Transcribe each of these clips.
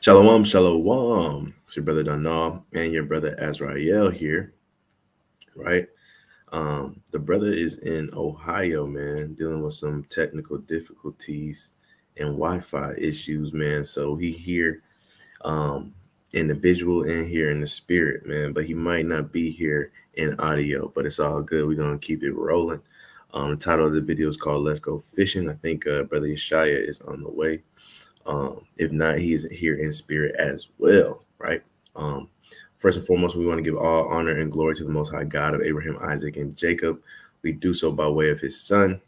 Shalom, shalom. It's your brother Danal and your brother Azrael here, right? The brother is in Ohio, man, dealing with some technical difficulties and Wi-Fi issues, man. So he here in the visual and here in the spirit, man. But he might not be here in audio, but it's all good. We're gonna keep it rolling. The title of the video is called "Let's Go Fishing." I think Brother Yeshaya is on the way. If not, he is here in spirit as well, right? Um, First and foremost, we want to give all honor and glory to the Most High God of Abraham, Isaac, and Jacob. We do so by way of his son,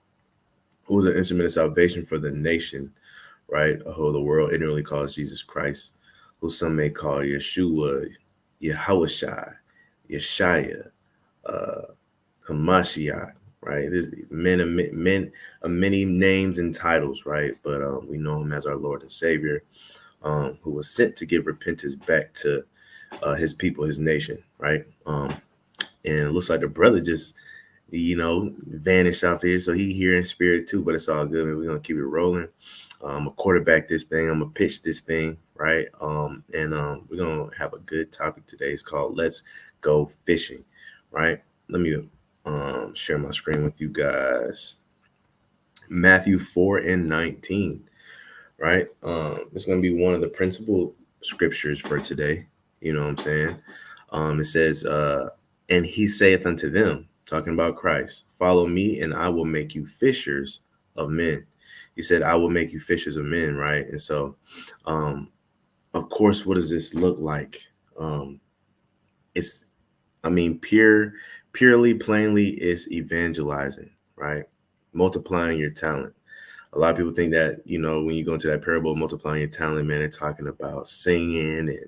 who is an instrument of salvation for the nation, right? A whole the world ignorantly calls Jesus Christ, who some may call Yeshua, Yahushai, Yeshaya, uh, Hamashiach, right? There's men of many names and titles, right? But we know him as our Lord and Savior, who was sent to give repentance back to his people, his nation, right? And it looks like the brother just, vanished off here. So he here in spirit too, but it's all good, man. We're gonna keep it rolling. I'm gonna quarterback this thing. I'm gonna pitch this thing, right? And we're gonna have a good topic today. It's called "Let's Go Fishing," right? Let me share my screen with you guys. Matthew 4:19, right? It's gonna be one of the principal scriptures for today. You know what I'm saying? It says, and he saith unto them, talking about Christ, follow me and I will make you fishers of men. He said, I will make you fishers of men, right? And so, of course, what does this look like? It's, purely, plainly, it's evangelizing, right? Multiplying your talent. A lot of people think that, when you go into that parable of multiplying your talent, man, they're talking about singing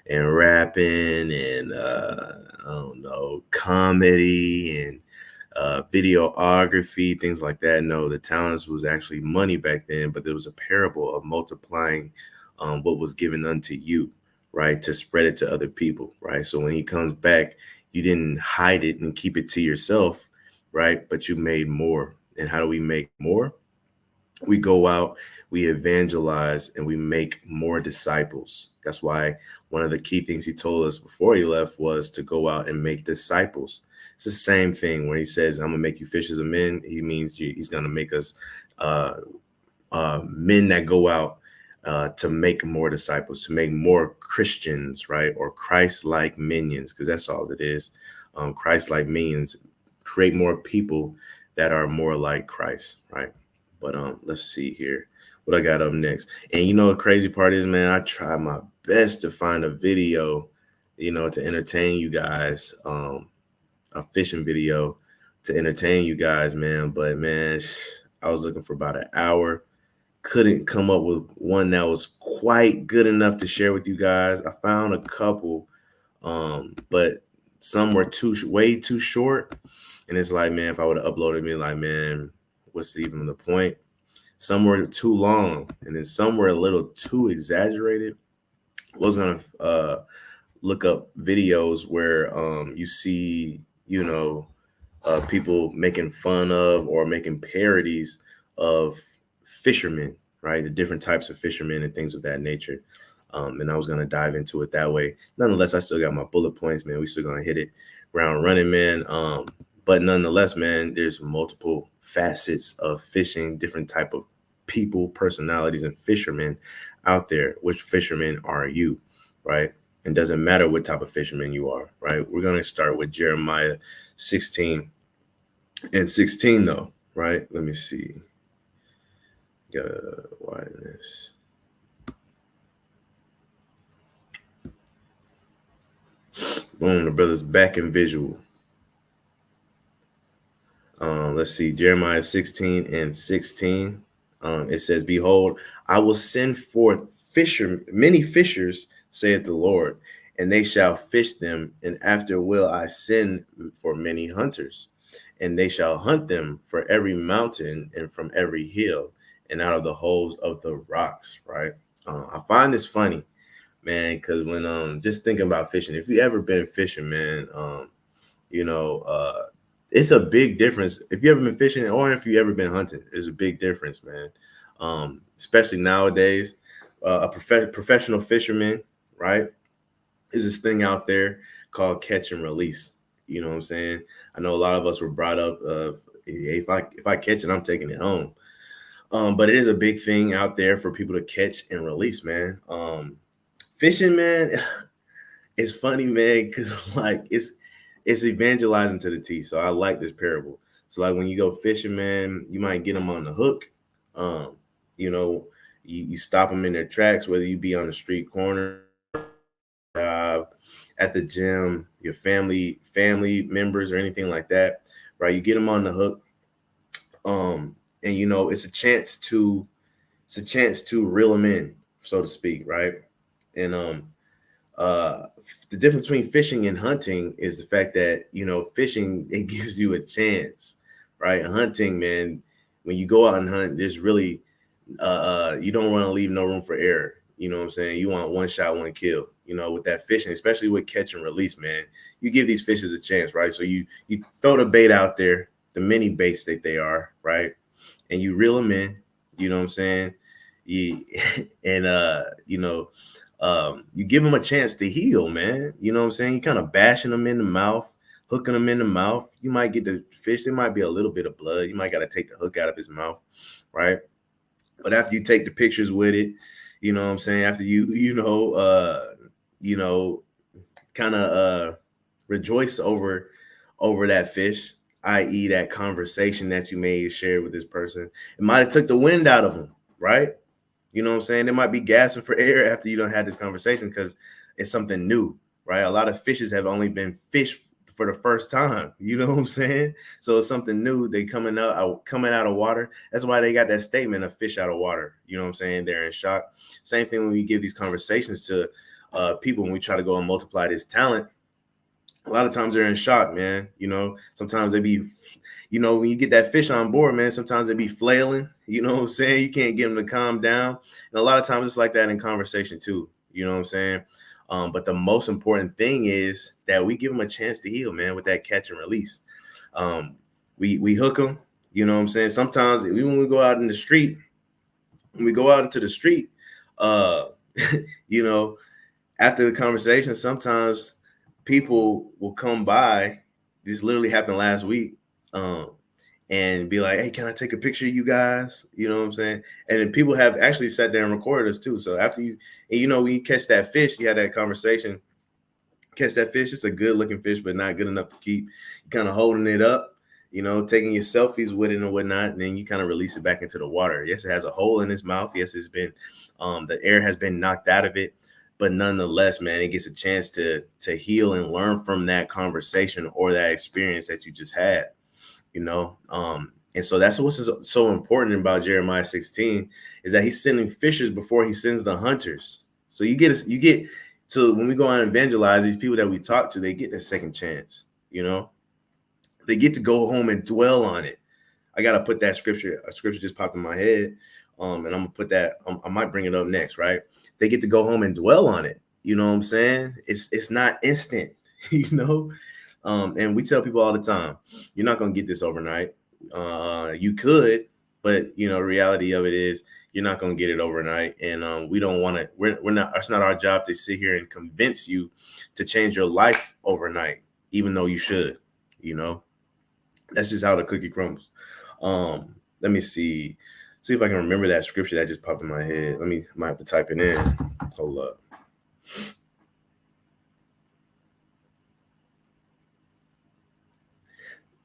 and rapping and I don't know, comedy and videography, things like that. No, the talents was actually money back then, but there was a parable of multiplying what was given unto you, right, to spread it to other people, right? So when he comes back, you didn't hide it and keep it to yourself, right? But you made more. And how do we make more? We go out, we evangelize, and we make more disciples. That's why one of the key things he told us before he left was to go out and make disciples. It's the same thing when he says, I'm going to make you fishers of men. He means he's going to make us men that go out to make more disciples, to make more Christians, right? Or Christ-like minions, because that's all it is. Christ-like minions, create more people that are more like Christ, right? But let's see here what I got up next. And the crazy part is, man, I try my best to find a video, to entertain you guys, a fishing video to entertain you guys, man. But man, I was looking for about an hour. Couldn't come up with one that was quite good enough to share with you guys. I found a couple, but some were way too short. And it's like, man, if I would have uploaded me, like, man, what's even the point? Some were too long, and then some were a little too exaggerated. I was gonna look up videos where you see, people making fun of or making parodies of fishermen, right? The different types of fishermen and things of that nature. And I was gonna dive into it that way. Nonetheless, I still got my bullet points, man. We still gonna hit it ground running, man. But nonetheless, man, there's multiple facets of fishing, different type of people, personalities, and fishermen out there. Which fishermen are you, right? And doesn't matter what type of fisherman you are, right? We're going to start with Jeremiah 16:16, though, right? Let me see. Gotta widen this. Boom, the brother's back in visual. Let's see, Jeremiah 16:16. It says, behold, I will send forth many fishers, saith the Lord, and they shall fish them. And after will I send for many hunters, and they shall hunt them for every mountain and from every hill and out of the holes of the rocks, right? I find this funny, man, because when just thinking about fishing, if you ever been fishing, man, it's a big difference. If you ever been fishing or if you ever been hunting, there's a big difference, man. Especially nowadays, professional fisherman, right? Is this thing out there called catch and release. You know what I'm saying? I know a lot of us were brought up of, hey, if I catch it, I'm taking it home. But it is a big thing out there for people to catch and release, man. Fishing, man, it's funny, man, because like it's evangelizing to the T. So I like this parable. So like when you go fishing, man, you might get them on the hook. Um, you know, you stop them in their tracks, whether you be on the street corner, at the gym, your family members or anything like that, right? You get them on the hook, and it's a chance to reel them in, so to speak, right? And uh, the difference between fishing and hunting is the fact that fishing, it gives you a chance, right? Hunting, man, when you go out and hunt, there's really you don't want to leave no room for error. You know what I'm saying? You want one shot, one kill. With that fishing, especially with catch and release, man, you give these fishes a chance, right? So you throw the bait out there, the mini baits that they are, right? And you reel them in. You know what I'm saying? You and you give them a chance to heal, man. You know what I'm saying? You kind of bashing them in the mouth, hooking them in the mouth. You might get the fish. There might be a little bit of blood. You might got to take the hook out of his mouth, right? But after you take the pictures with it, you know what I'm saying? After kind of rejoice over that fish, i.e., that conversation that you may have shared with this person, it might have took the wind out of them, right? You know what I'm saying? They might be gasping for air after you don't have this conversation because it's something new, right? A lot of fishes have only been fished for the first time. You know what I'm saying? So it's something new. They coming out of water. That's why they got that statement of fish out of water. You know what I'm saying? They're in shock. Same thing when we give these conversations to people when we try to go and multiply this talent. A lot of times they're in shock, man. Sometimes they be, when you get that fish on board, man, sometimes they be flailing. You know what I'm saying? You can't get them to calm down. And a lot of times it's like that in conversation too. You know what I'm saying? But the most important thing is that we give them a chance to heal, man, with that catch and release. We hook them. You know what I'm saying? Sometimes when we go out in the street, into the street, after the conversation, sometimes people will come by. This literally happened last week. And be like, hey, can I take a picture of you guys? You know what I'm saying? And then people have actually sat there and recorded us too. So after when you catch that fish, you had that conversation, catch that fish, it's a good looking fish, but not good enough to keep. You kind of holding it up, taking your selfies with it and whatnot. And then you kind of release it back into the water. Yes, it has a hole in its mouth. Yes, it's been, the air has been knocked out of it. But nonetheless, man, it gets a chance to heal and learn from that conversation or that experience that you just had. And so that's what's so important about Jeremiah 16 is that he's sending fishers before he sends the hunters. So you get so when we go out and evangelize, these people that we talk to, they get a second chance. They get to go home and dwell on it. I gotta put that scripture. A scripture just popped in my head, and I'm gonna put that. I might bring it up next, right? They get to go home and dwell on it. You know what I'm saying? It's not instant. And we tell people all the time, you're not going to get this overnight. You could, but the reality of it is you're not going to get it overnight. And we don't want to, we're not, it's not our job to sit here and convince you to change your life overnight, even though you should, that's just how the cookie crumbles. Let me see if I can remember that scripture that just popped in my head. I might have to type it in. Hold up.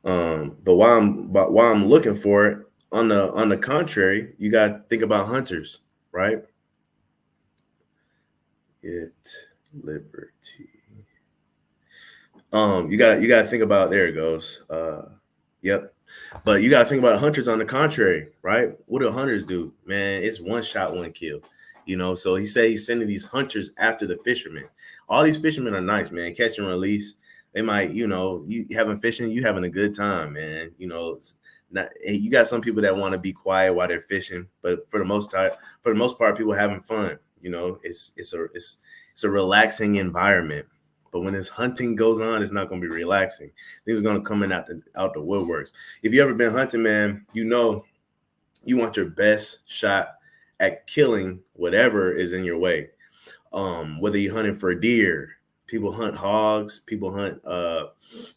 But while I'm looking for it, on the contrary, you got to think about hunters, right? Get liberty. You got to think about, there it goes. Yep. But you got to think about hunters on the contrary, right? What do hunters do? Man, it's one shot, one kill. So he said he's sending these hunters after the fishermen. All these fishermen are nice, man. Catch and release. They might, you having fishing, you having a good time, man. It's not, you got some people that want to be quiet while they're fishing, but for the most part, people having fun. It's a relaxing environment. But when this hunting goes on, it's not going to be relaxing. Things are going to come in out the woodworks. If you ever been hunting, man, you want your best shot at killing whatever is in your way. Whether you're hunting for deer, people hunt hogs, people hunt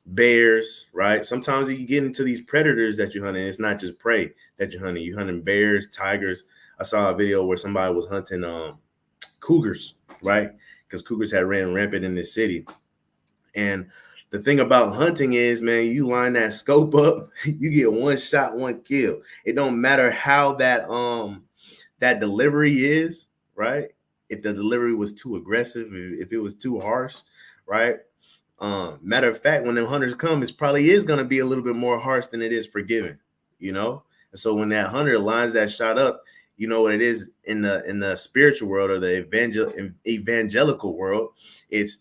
bears, right? Sometimes you get into these predators that you're hunting. It's not just prey that you're hunting. You're hunting bears, tigers. I saw a video where somebody was hunting cougars, right? Because cougars had ran rampant in this city. And the thing about hunting is, man, you line that scope up, you get one shot, one kill. It don't matter how that delivery is, right? If the delivery was too aggressive, if it was too harsh, right? Matter of fact, when them hunters come, it probably is gonna be a little bit more harsh than it is forgiving, you know. And so when that hunter lines that shot up, you know what it is in the spiritual world or the evangelical world, it's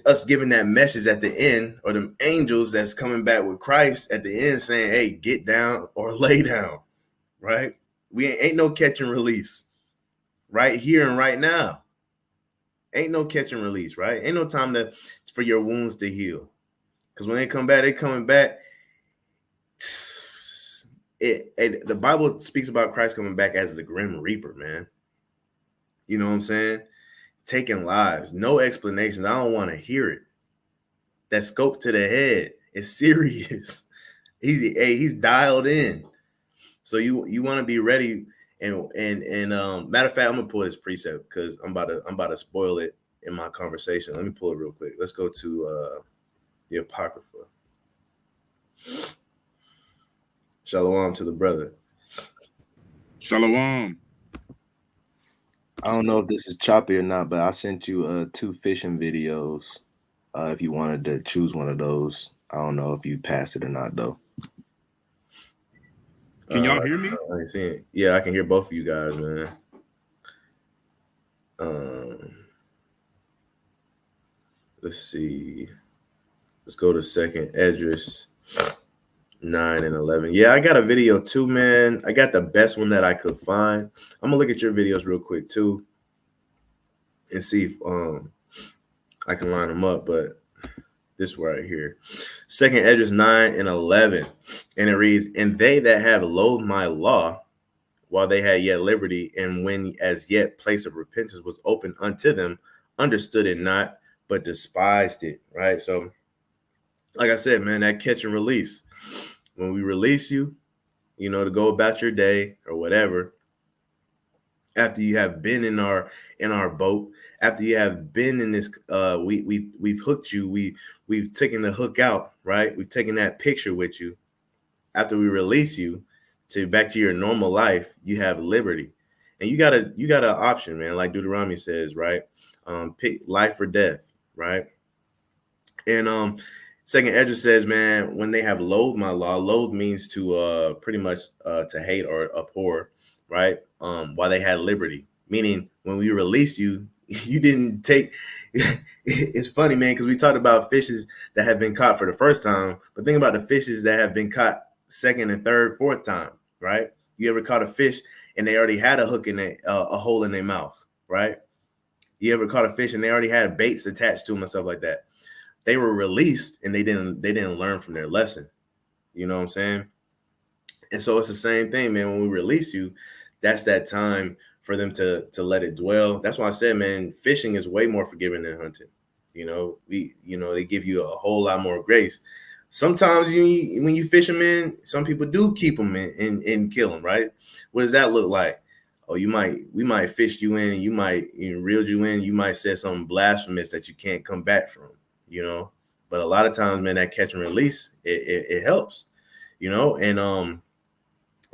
us giving that message at the end, or them angels that's coming back with Christ at the end saying, hey, get down or lay down, right? We ain't no catch and release right here and right now. Ain't no catch and release, right? Ain't no time for your wounds to heal. Because when they come back, they coming back. The Bible speaks about Christ coming back as the Grim Reaper, man. You know what I'm saying? Taking lives, no explanations. I don't want to hear it. That scope to the head is serious. He's dialed in. So you want to be ready. And matter of fact, I'm gonna pull this precept because I'm about to spoil it in my conversation. Let me pull it real quick. Let's go to the Apocrypha. Shalom to the brother. Shalom. I don't know if this is choppy or not, but I sent you 2 fishing videos. If you wanted to choose one of those, I don't know if you passed it or not, though. Can y'all hear me? I ain't seen it. Yeah, I can hear both of you guys, man. Let's see. Let's go to 2nd Esdras 9 and 11. Yeah, I got a video too, man. I got the best one that I could find. I'm gonna look at your videos real quick too and see if I can line them up. But this right here, 2nd Esdras 9 and 11, and it reads, "And they that have loathed my law, while they had yet liberty, and when as yet place of repentance was open unto them, understood it not, but despised it." Right. So, like I said, man, that catch and release. When we release you, you know, to go about your day or whatever, after you have been in our boat, after you have been in this, we've hooked you, we've taken the hook out, right? We've taken that picture with you. After we release you to back to your normal life, you have liberty, and you got an option, man. Like Deuteronomy says, right? Pick life or death, right? And 2nd Esdras says, man, when they have loathed my law, loathe means to pretty much to hate or abhor, right? While they had liberty, meaning when we release you, you didn't take. It's funny, man, because we talked about fishes that have been caught for the first time, but think about the fishes that have been caught second and third, fourth time, right? You ever caught a fish and they already had a hook in a hole in their mouth, right? You ever caught a fish and they already had baits attached to them and stuff like that? They were released and they didn't learn from their lesson. You know what I'm saying? And so it's the same thing, man. When we release you, that's that time for them to let it dwell. That's why I said, man, fishing is way more forgiving than hunting. You know, they give you a whole lot more grace. Sometimes when you fish them in, some people do keep them in and kill them, right? What does that look like? Oh, we might fish you in, and you reeled you in, you might say something blasphemous that you can't come back from, you know. But a lot of times, man, that catch and release, it helps, you know, and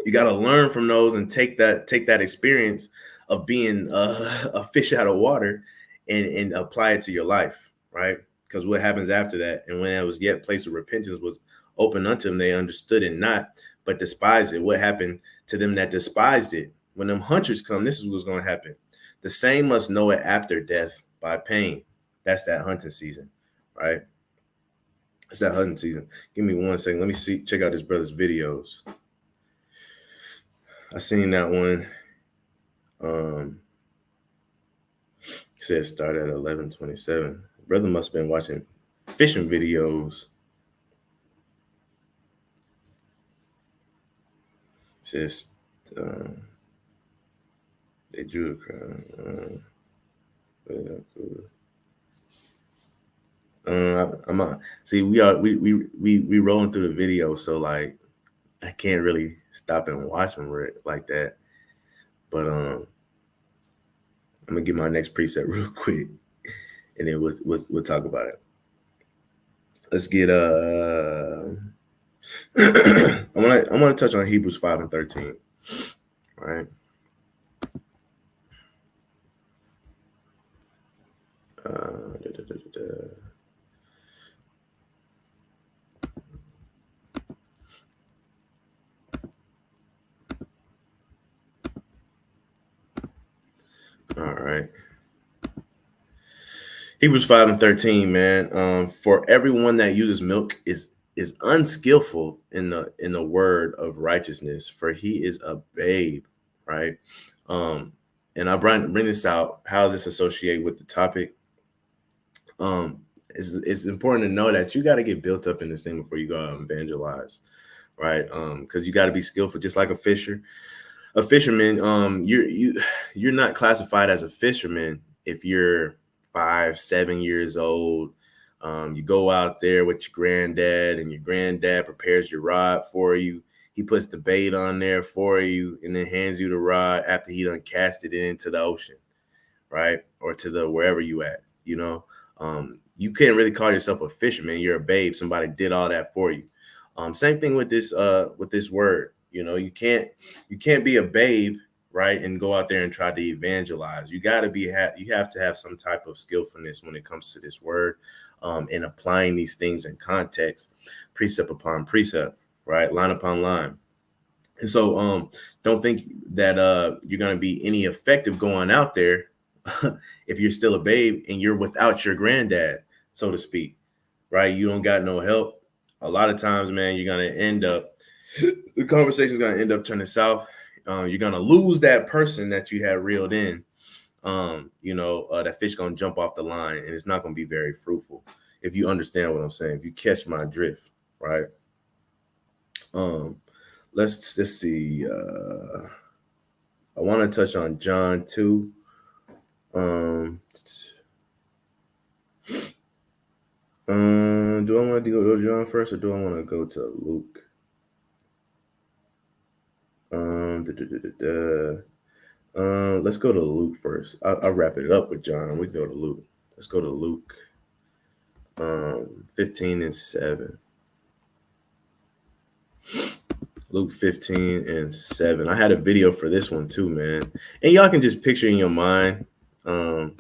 you got to learn from those and take that experience of being a fish out of water and apply it to your life, right? Because what happens after that? And when it was yet place of repentance was open unto them, they understood it not, but despised it. What happened to them that despised it? When them hunters come, this is what's going to happen. The same must know it after death by pain. That's that hunting season, right? It's that hunting season. Give me 1 second. Let me check out this brother's videos. I seen that one. It says start at 11:27. Brother must have been watching fishing videos. It says They drew a crowd. I'm not see. We rolling through the video, so like I can't really stop and watch them like that. But I'm gonna get my next preset real quick, and then we'll talk about it. Let's get I want to touch on Hebrews 5:13. Right. Da, da, da, da. All right. Hebrews 5:13, man. For everyone that uses milk is unskillful in the word of righteousness, for he is a babe, right? Um, and I bring this out. How does this associate with the topic? It's important to know that you got to get built up in this thing before you go out and evangelize, right? Because you got to be skillful, just like a fisher. A fisherman, you're not classified as a fisherman if you're 5, 7 years old. You go out there with your granddad, and your granddad prepares your rod for you. He puts the bait on there for you, and then hands you the rod after he done casted it into the ocean, right? Or to the wherever you at, you know. You can't really call yourself a fisherman. You're a babe. Somebody did all that for you. Same thing with this word. You know, you can't be a babe, right, and go out there and try to evangelize. You got to you have to have some type of skillfulness when it comes to this word, and applying these things in context, precept upon precept, right, line upon line. And so don't think that you're going to be any effective going out there if you're still a babe and you're without your granddad, so to speak, right? You don't got no help. A lot of times, man, you're going to end up, the conversation is going to end up turning south. You're going to lose that person that you had reeled in. That fish going to jump off the line, and it's not going to be very fruitful. If you understand what I'm saying, if you catch my drift, right? Let's see. I want to touch on John 2. Do I want to go to John first, or do I want to go to Luke? Let's go to Luke first. I'll wrap it up with John. We can go to Luke. Let's go to Luke 15:7. Luke 15:7. I had a video for this one too, man. And y'all can just picture in your mind. Y'all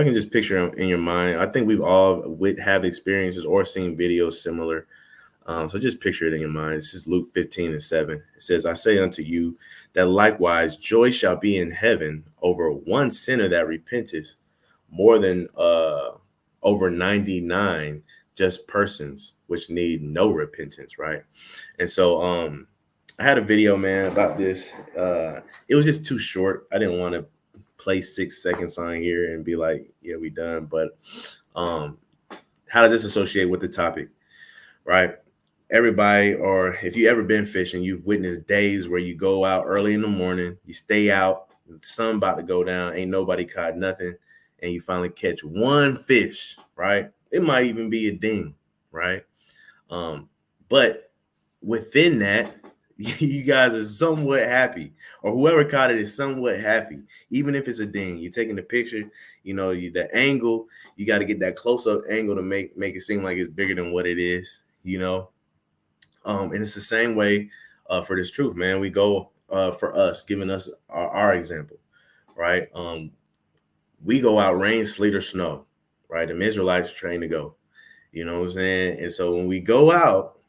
can just picture in your mind. I think we've all have experiences or seen videos similar. So just picture it in your mind. This is Luke 15:7. It says, I say unto you that likewise joy shall be in heaven over one sinner that repenteth, more than over 99 just persons which need no repentance, right? And so I had a video, man, about this. It was just too short. I didn't want to play 6 seconds on here and be like, yeah, we done. But how does this associate with the topic, right? Everybody, or if you ever been fishing, you've witnessed days where you go out early in the morning, you stay out, the sun about to go down, ain't nobody caught nothing, and you finally catch one fish, right? It might even be a ding, right? But within that, you guys are somewhat happy, or whoever caught it is somewhat happy, even if it's a ding. You're taking the picture, the angle, you got to get that close-up angle to make it seem like it's bigger than what it is, and it's the same way for this truth, man. We go for us, giving us our example, right? We go out, rain, sleet, or snow, right? The Israelites are trained to go, you know what I'm saying? And so when we go out,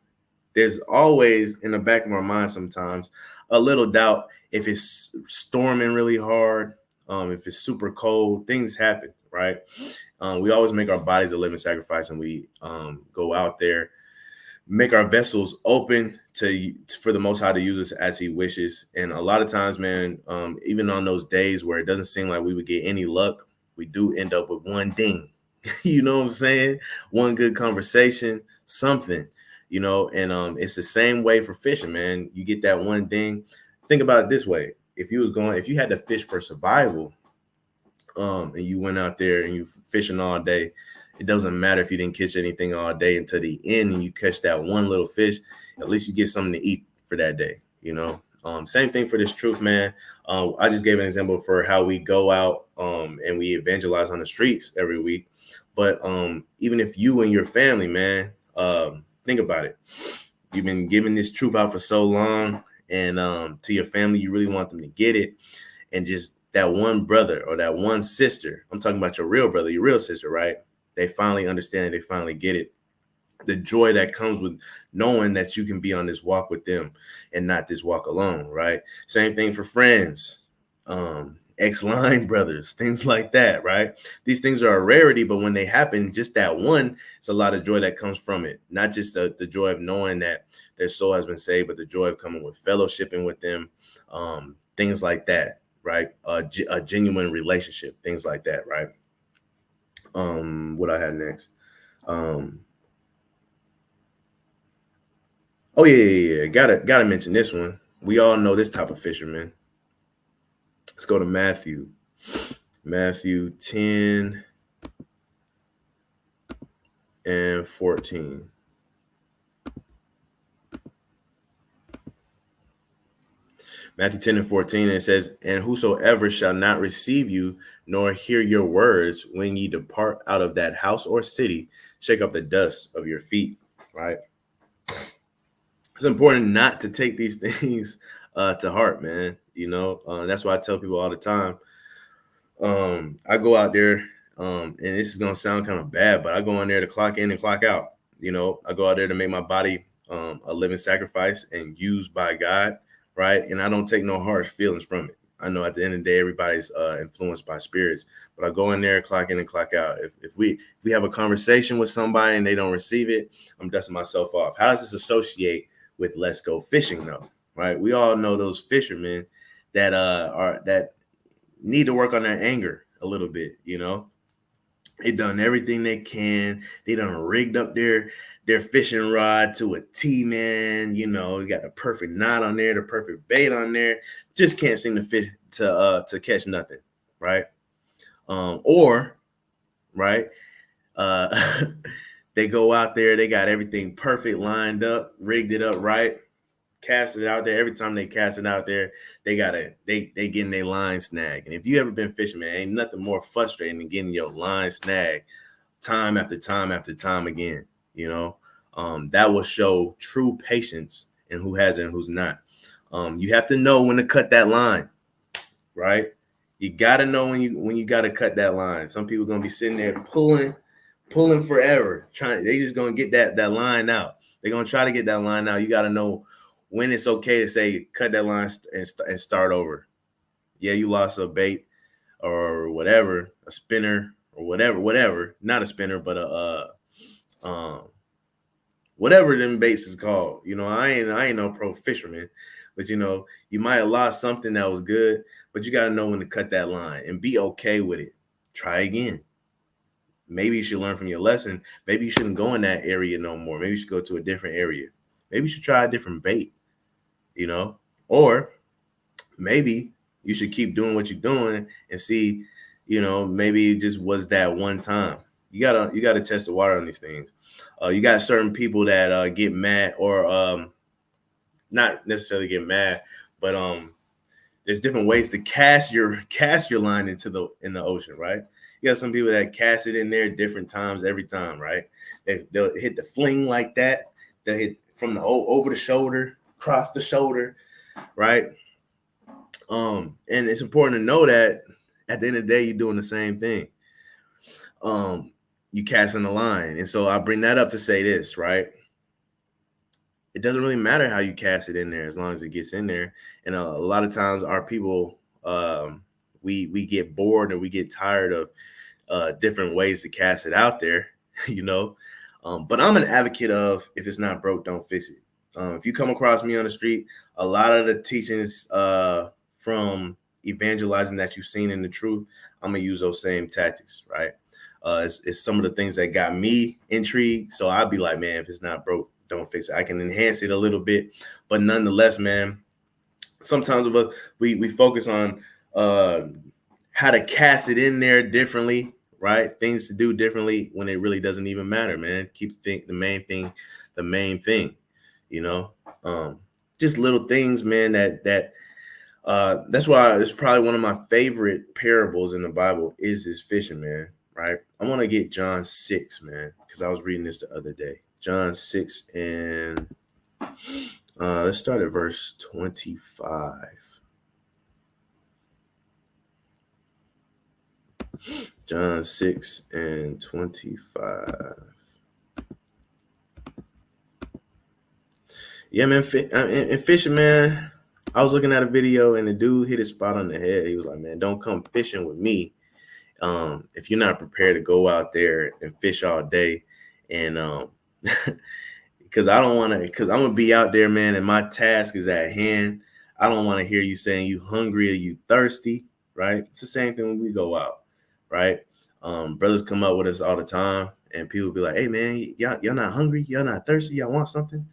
there's always in the back of our mind sometimes a little doubt if it's storming really hard, if it's super cold, things happen, right? We always make our bodies a living sacrifice, and we go out there, make our vessels open for the Most High to use us as He wishes. And a lot of times, man, even on those days where it doesn't seem like we would get any luck, we do end up with one ding. You know what I'm saying? One good conversation, something. And it's the same way for fishing, man. You get that one ding. Think about it this way. if you had to fish for survival, and you went out there and you fishing all day, it doesn't matter if you didn't catch anything all day until the end and you catch that one little fish. At least you get something to eat for that day. Same thing for this truth, man. I just gave an example for how we go out and we evangelize on the streets every week. But even if you and your family, man, think about it. You've been giving this truth out for so long, and to your family, you really want them to get it. And just that one brother or that one sister, I'm talking about your real brother, your real sister, right? They finally understand it. They finally get it. The joy that comes with knowing that you can be on this walk with them and not this walk alone, right? Same thing for friends, ex-line brothers, things like that, right? These things are a rarity, but when they happen, just that one, it's a lot of joy that comes from it. Not just the joy of knowing that their soul has been saved, but the joy of coming with fellowshipping with them, things like that, right? A genuine relationship, things like that, right? What I had next. Oh yeah. Gotta mention this one. We all know this type of fisherman. Let's go to Matthew. Matthew 10 and 14. Matthew 10 and 14, it says, "And whosoever shall not receive you, nor hear your words, when ye depart out of that house or city, shake up the dust of your feet." Right? It's important not to take these things to heart, man. That's why I tell people all the time. I go out there, and this is gonna sound kind of bad, but I go in there to clock in and clock out. I go out there to make my body a living sacrifice and used by God, right? And I don't take no harsh feelings from it. I know at the end of the day, everybody's influenced by spirits, but I go in there, clock in and clock out. If we have a conversation with somebody and they don't receive it, I'm dusting myself off. How does this associate with let's go fishing though? Right? We all know those fishermen that need to work on their anger a little bit. They done everything they can. They done rigged up their fishing rod to a T, man. You got the perfect knot on there, the perfect bait on there. Just can't seem to fish to catch nothing, right? Or right, they go out there, they got everything perfect lined up, rigged it up right, cast it out there. Every time they cast it out there, they getting their line snagged. And if you ever been fishing, man, ain't nothing more frustrating than getting your line snagged time after time after time again. That will show true patience in who has it and who's not. You have to know when to cut that line, right? You got to know when you got to cut that line. Some people are gonna be sitting there pulling forever, they just gonna get that line out. They're gonna try to get that line out. You got to know when it's okay to say cut that line and start over. Yeah, you lost a bait or whatever, a spinner or whatever. Not a spinner, but whatever them baits is called. I ain't no pro fisherman, but you might have lost something that was good, but you got to know when to cut that line and be okay with it. Try again. Maybe you should learn from your lesson. Maybe you shouldn't go in that area no more. Maybe you should go to a different area. Maybe you should try a different bait, or maybe you should keep doing what you're doing and see, maybe it just was that one time. You gotta test the water on these things. You got certain people that get mad or not necessarily get mad, but there's different ways to cast your line in the ocean, right? You got some people that cast it in there different times every time, right? They'll hit the fling like that. They'll hit from the over the shoulder, across the shoulder, right? And it's important to know that at the end of the day, you're doing the same thing. You casting the line. And so I bring that up to say this, right? It doesn't really matter how you cast it in there as long as it gets in there. And a lot of times our people, we get bored or we get tired of different ways to cast it out there, but I'm an advocate of if it's not broke, don't fix it. If you come across me on the street, a lot of the teachings from evangelizing that you've seen in the truth, I'm going to use those same tactics, right? It's some of the things that got me intrigued. So I'd be like, man, if it's not broke, don't fix it. I can enhance it a little bit, but nonetheless, man, Sometimes of us we focus on uh how to cast it in there differently, right? Things to do differently when it really doesn't even matter, man. Keep the main thing, the main thing, you know. Um, just little things, man. That's why it's probably one of my favorite parables in the Bible is this fishing, man. Right? I want to get John 6, man, because I was reading this the other day. John 6 and let's start at verse 25. John 6 and 25. Yeah, man. And fishing, man. I was looking at a video and the dude hit his spot on the head. He was like, man, don't come fishing with me if you're not prepared to go out there and fish all day. And because I don't want to, because I'm going to be out there, man, and my task is at hand. I don't want to hear you saying you hungry or you thirsty, right? It's the same thing when we go out, right? Brothers come up with us all the time, and people be like, hey, man, y'all not hungry? Y'all not thirsty? Y'all want something?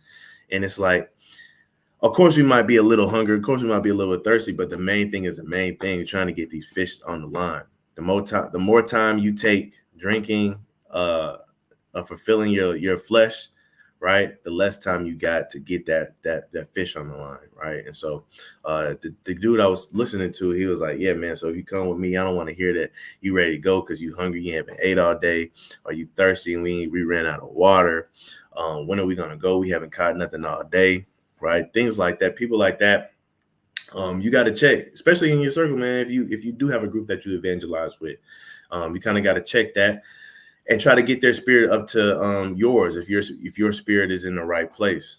And it's like, of course, we might be a little hungry. Of course, we might be a little bit thirsty, but the main thing is the main thing. You're trying to get these fish on the line. The more time you take drinking, fulfilling your flesh, right, the less time you got to get that fish on the line, right? And so, the dude I was listening to, he was like, "Yeah, man. So if you come with me, I don't want to hear that you ready to go because you hungry, you haven't ate all day, or you thirsty, and we ran out of water. When are we gonna go? We haven't caught nothing all day." Right? Things like that. People like that. You got to check, especially in your circle, man. If you do have a group that you evangelize with, you kind of got to check that and try to get their spirit up to yours. If your spirit is in the right place,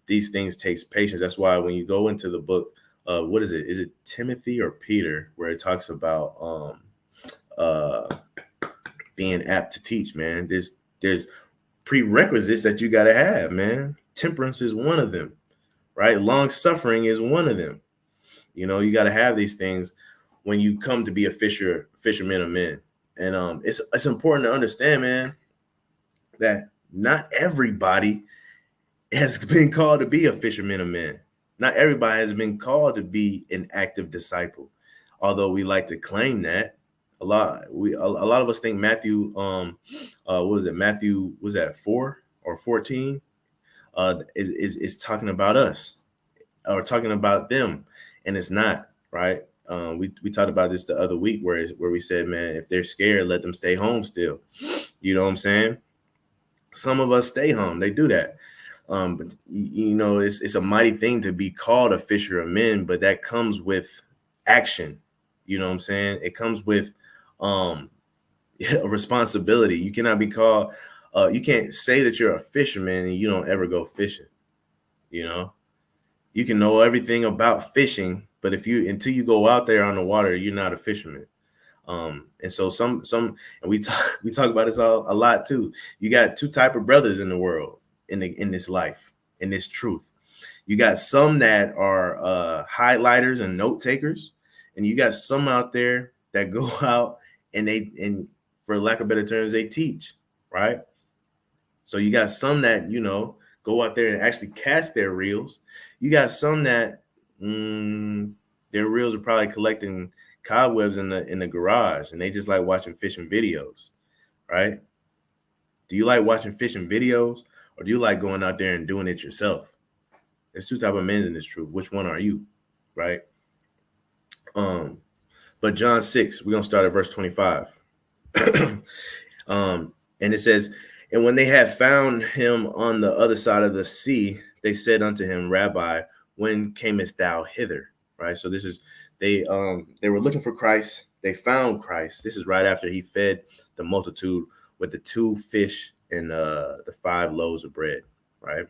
these things takes patience. That's why when you go into the book, what is it? Is it Timothy or Peter, where it talks about uh, being apt to teach, man? There's prerequisites that you got to have, man. Temperance is one of them, right? Long suffering is one of them. You got to have these things when you come to be a fisherman of men. And it's important to understand, man, that not everybody has been called to be a fisherman of men. Not everybody has been called to be an active disciple, although we like to claim that. A lot of us think Matthew, what was it? Matthew was that 4 or 14? Is talking about us or talking about them, and it's not, right. We talked about this the other week where we said, man, if they're scared, let them stay home still. You know what I'm saying? Some of us stay home. They do that. But it's a mighty thing to be called a fisher of men, but that comes with action. You know what I'm saying? It comes with a responsibility. You cannot be called. You can't say that you're a fisherman and you don't ever go fishing. You can know everything about fishing, but until you go out there on the water, you're not a fisherman. And so and we talk about this a lot too. You got two type of brothers in the world, in this life, in this truth. You got some that are highlighters and note takers, and you got some out there that go out and for lack of better terms, they teach, right? So you got some that go out there and actually cast their reels. You got some that their reels are probably collecting cobwebs in the garage, and they just like watching fishing videos, right? Do you like watching fishing videos, or do you like going out there and doing it yourself? There's two type of men in this truth. Which one are you, right? But John 6, we're gonna start at verse 25. And it says, and when they had found him on the other side of the sea, they said unto him, Rabbi, when camest thou hither? Right. So this is they were looking for Christ. They found Christ. This is right after he fed the multitude with the 2 fish and the 5 loaves of bread. Right.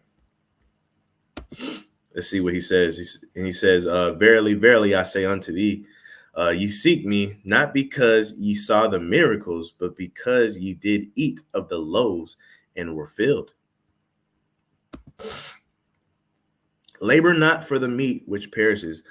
Let's see what he says. He says, verily, verily, I say unto thee, ye seek me not because ye saw the miracles, but because ye did eat of the loaves and were filled. Labor not for the meat which perishes,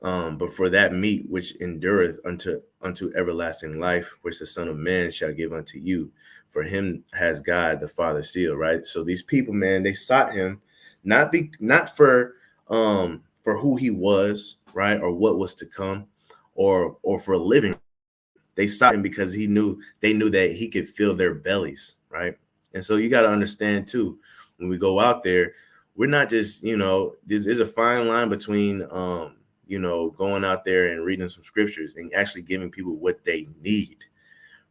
but for that meat which endureth unto everlasting life, which the Son of Man shall give unto you. For him has God the Father sealed. Right. So these people, man, they sought him not for for who he was, right, or what was to come, or for a living. They sought him because they knew that he could fill their bellies, right? And so you got to understand too, when we go out there, we're not just, there's a fine line between going out there and reading some scriptures and actually giving people what they need,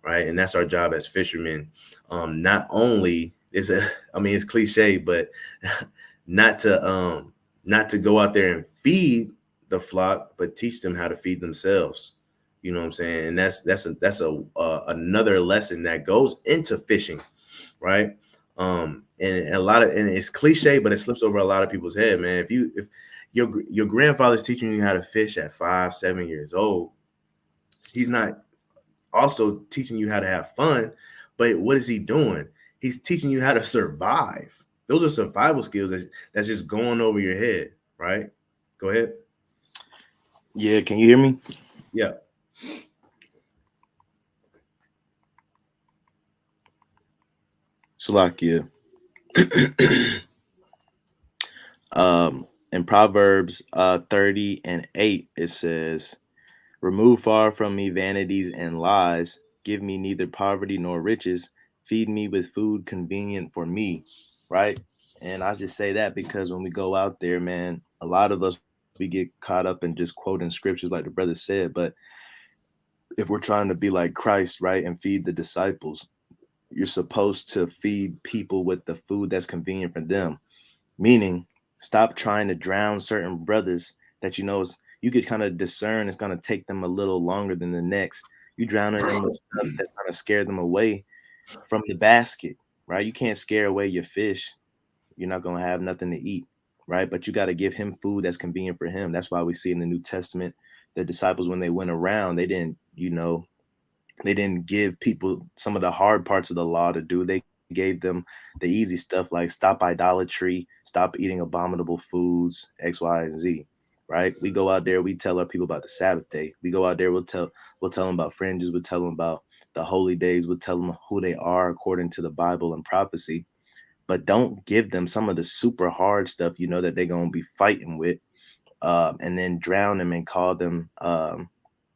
right? And that's our job as fishermen. Not only is it, I mean, it's cliche, but not to not to go out there and feed the flock, but teach them how to feed themselves. You know what I'm saying? And that's another lesson that goes into fishing, right? And a lot of, and it's cliche, but it slips over a lot of people's head, man. If your grandfather's teaching you how to fish at 5, 7 years old, he's not also teaching you how to have fun. But what is he doing? He's teaching you how to survive. Those are survival skills that's just going over your head, right? Go ahead. Yeah, can you hear me? Yeah. Salakia. In Proverbs 30:8, it says, "Remove far from me vanities and lies. Give me neither poverty nor riches. Feed me with food convenient for me." Right? And I just say that because when we go out there, man, a lot of us, we get caught up in just quoting scriptures like the brother said. But if we're trying to be like Christ, right, and feed the disciples, you're supposed to feed people with the food that's convenient for them. Meaning, stop trying to drown certain brothers that you could kind of discern it's going to take them a little longer than the next. You drowning them with stuff that's going to scare them away from the basket, right? You can't scare away your fish. You're not going to have nothing to eat, right? But you got to give him food that's convenient for him. That's why we see in the New Testament, the disciples, when they went around, they didn't give people some of the hard parts of the law to do. They gave them the easy stuff like stop idolatry, stop eating abominable foods, X, Y, and Z. Right? We go out there, we tell our people about the Sabbath day. We go out there, we'll tell them about fringes, we'll tell them about the holy days, we'll tell them who they are according to the Bible and prophecy. But don't give them some of the super hard stuff that they're gonna be fighting with, and then drown them and call them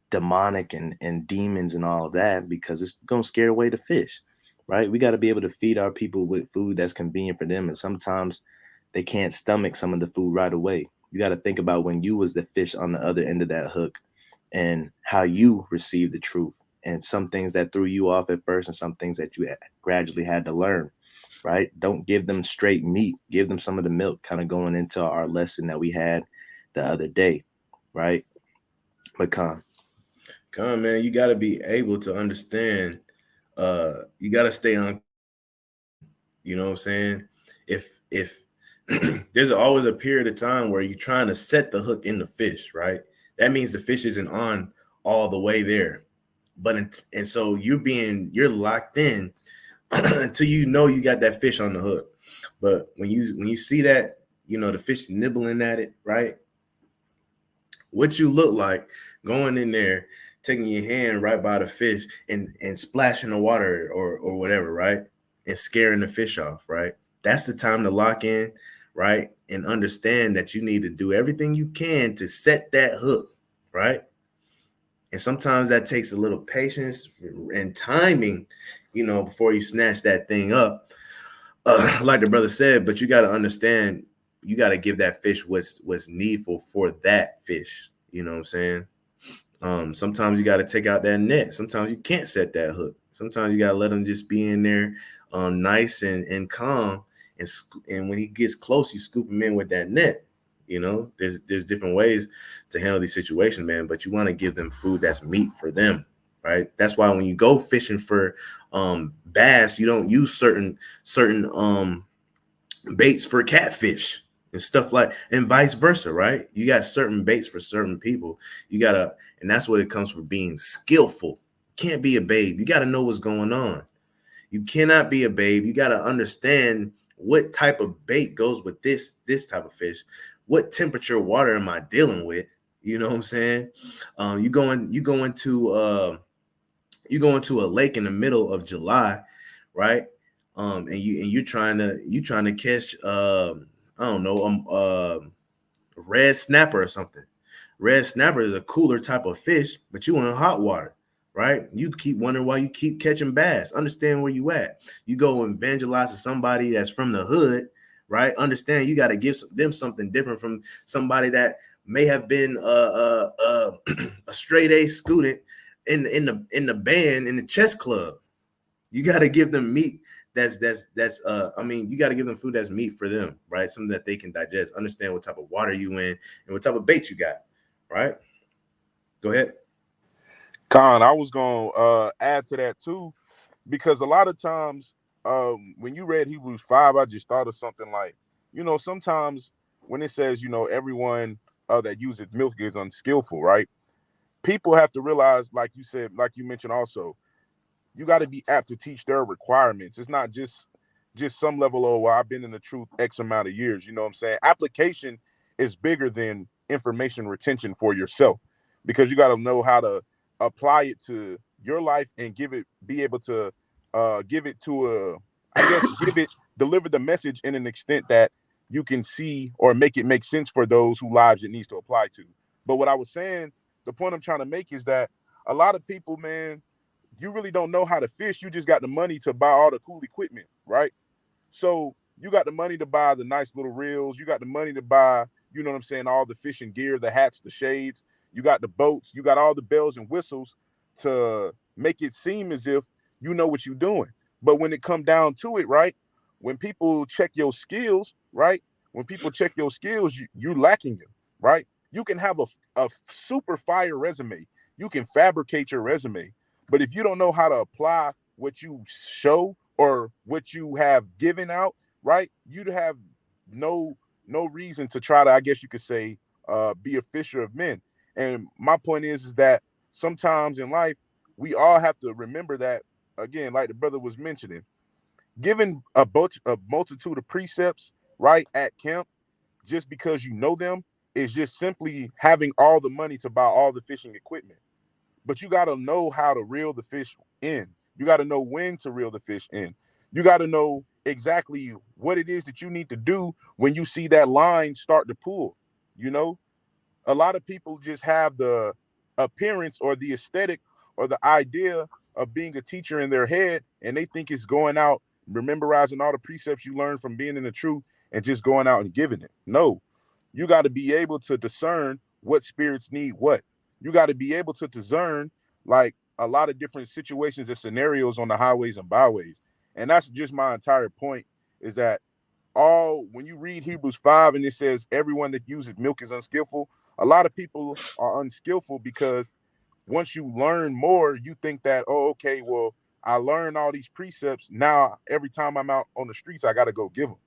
demonic and demons and all of that, because it's gonna scare away the fish, right? We got to be able to feed our people with food that's convenient for them, and sometimes they can't stomach some of the food right away. You got to think about when you was the fish on the other end of that hook, and how you received the truth, and some things that threw you off at first, and some things that you gradually had to learn. Right? Don't give them straight meat. Give them some of the milk. Kind of going into our lesson that we had the other day, right? But Come on, man. You got to be able to understand. You got to stay on. You know what I'm saying? If there's always a period of time where you're trying to set the hook in the fish, right? That means the fish isn't on all the way there. And so you're locked in until you got that fish on the hook. But when you see that, the fish nibbling at it, right? What you look like going in there, taking your hand right by the fish and splashing the water or whatever, right? And scaring the fish off, right? That's the time to lock in, right? And understand that you need to do everything you can to set that hook, right? And sometimes that takes a little patience and timing, before you snatch that thing up. Like the brother said, but you got to understand, you got to give that fish what's needful for that fish. You know what I'm saying? Sometimes you got to take out that net. Sometimes you can't set that hook. Sometimes you got to let them just be in there, nice and calm. And when he gets close, you scoop him in with that net. There's different ways to handle these situations, man. But you want to give them food that's meat for them, right? That's why when you go fishing for bass, you don't use certain baits for catfish and stuff and vice versa, right? You got certain baits for certain people. And that's what it comes from being skillful. Can't be a babe. You got to know what's going on. You cannot be a babe. You got to understand what type of bait goes with this type of fish. What temperature water am I dealing with? You know what I'm saying? You go into a lake in the middle of July, right? And you're trying to catch I don't know red snapper or something. Red snapper is a cooler type of fish, but you in hot water, right? You keep wondering why you keep catching bass. Understand where you at. You go evangelize to somebody that's from the hood, right? Understand you got to give them something different from somebody that may have been a straight A student in the band in the chess club. You got to give them meat I mean, you got to give them food that's meat for them, right? Something that they can digest. Understand what type of water you in and what type of bait you got, right? Go ahead. Con, I was gonna add to that too, because a lot of times, when you read Hebrews 5, I just thought of something like, sometimes when it says, everyone that uses milk is unskillful, right? People have to realize, like you said, like you mentioned also, you got to be apt to teach their requirements. It's not just some level of, well, I've been in the truth X amount of years. You know what I'm saying? Application is bigger than information retention for yourself, because you got to know how to apply it to your life and be able to give it to I guess, deliver the message in an extent that you can see or make it make sense for those whose lives it needs to apply to. But what I was saying, the point I'm trying to make is that a lot of people, man, you really don't know how to fish. You just got the money to buy all the cool equipment, right? So you got the money to buy the nice little reels. You got the money to buy, you know what I'm saying, all the fishing gear, the hats, the shades. You got the boats. You got all the bells and whistles to make it seem as if you know what you're doing. But when it come down to it, right, when people check your skills, right, when people check your skills, you're lacking them, right? You can have a super fire resume. You can fabricate your resume. But if you don't know how to apply what you show or what you have given out, right, you'd have no reason to try to, I guess you could say, be a fisher of men. And my point is that sometimes in life, we all have to remember that, again, like the brother was mentioning, given a multitude of precepts, right, at camp, just because you know them, is just simply having all the money to buy all the fishing equipment. But you got to know how to reel the fish in. You got to know when to reel the fish in. You got to know exactly what it is that you need to do when you see that line start to pull. You know, a lot of people just have the appearance or the aesthetic or the idea of being a teacher in their head, and they think it's going out, memorizing all the precepts you learned from being in the truth and just going out and giving it. No, you got to be able to discern what spirits need what. You got to be able to discern, like, a lot of different situations and scenarios on the highways and byways. And that's just my entire point, is that all when you read Hebrews 5 and it says everyone that uses milk is unskillful, a lot of people are unskillful because once you learn more, you think that, oh, okay, well, I learned all these precepts. Now, every time I'm out on the streets, I got to go give them,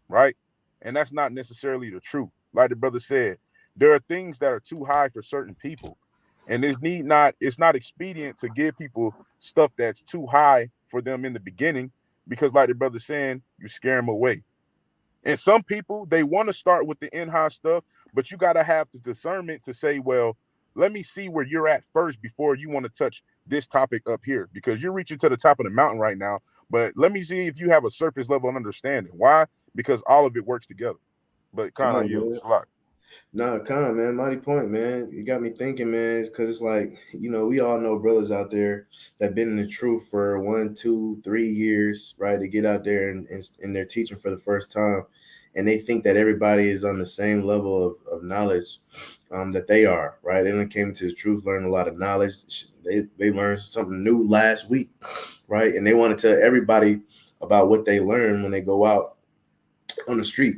right? And that's not necessarily the truth. Like the brother said, there are things that are too high for certain people. And it's not expedient to give people stuff that's too high for them in the beginning, because, like the brother saying, you scare them away. And some people, they want to start with the in-house stuff, but you got to have the discernment to say, well, let me see where you're at first before you want to touch this topic up here, because you're reaching to the top of the mountain right now. But let me see if you have a surface level understanding. Why? Because all of it works together. But Come kind of on, yield. man. It's a lot. Nah, con, man. Mighty point, man. You got me thinking, man. Because it's like, we all know brothers out there that been in the truth for 1, 2, 3 years, right? They get out there and they're teaching for the first time. And they think that everybody is on the same level of knowledge that they are, right? They done came to the truth, learned a lot of knowledge. They learned something new last week, right? And they want to tell everybody about what they learned when they go out on the street.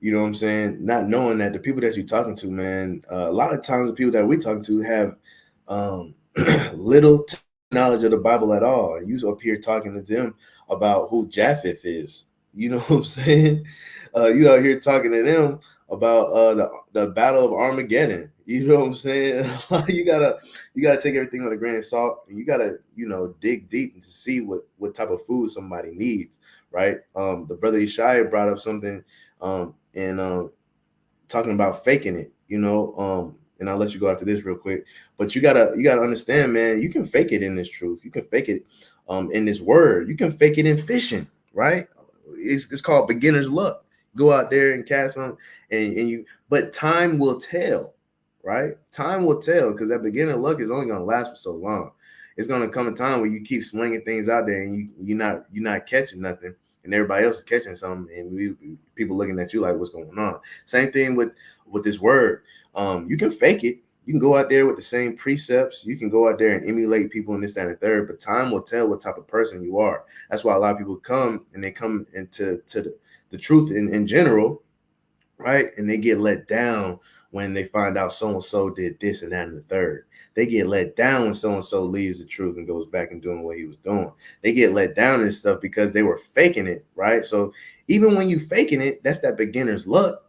You know what I'm saying? Not knowing that the people that you're talking to, man, a lot of times the people that we talking to have um, little knowledge of the Bible at all. And you up here talking to them about who Japheth is. You know what I'm saying? You out here talking to them about the Battle of Armageddon. You know what I'm saying? you gotta take everything with a grain of salt, and you gotta dig deep to see what type of food somebody needs, right? The brother Ishaya brought up something and talking about faking it, and I'll let you go after this real quick. But you gotta understand, man, you can fake it in this truth. You can fake it in this word. You can fake it in fishing, right? It's called beginner's luck. go out there and cast them, and you. But time will tell, right? Time will tell, because that beginner luck is only gonna last for so long. It's gonna come a time where you keep slinging things out there and you're not catching nothing, and everybody else is catching something, and people looking at you like, what's going on? Same thing with this word. You can fake it. You can go out there with the same precepts. You can go out there and emulate people in this, that, and the third. But time will tell what type of person you are. That's why a lot of people come and they come into the truth in general, right? And they get let down when they find out so and so did this and that and the third. They get let down when so and so leaves the truth and goes back and doing what he was doing. They get let down in stuff because they were faking it, right? So even when you faking it, that's that beginner's luck.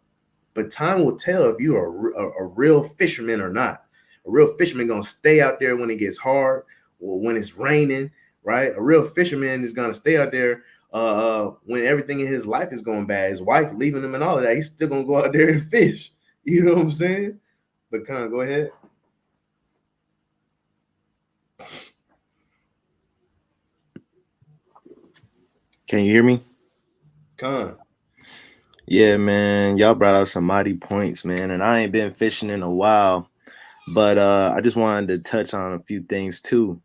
But time will tell if you are a real fisherman or not. A real fisherman gonna stay out there when it gets hard or when it's raining, right? A real fisherman is gonna stay out there when everything in his life is going bad. His wife leaving him and all of that. He's still gonna go out there and fish. You know what I'm saying? But Con, go ahead. Can you hear me? Con. Yeah, man. Y'all brought out some mighty points, man. And I ain't been fishing in a while, but I just wanted to touch on a few things too,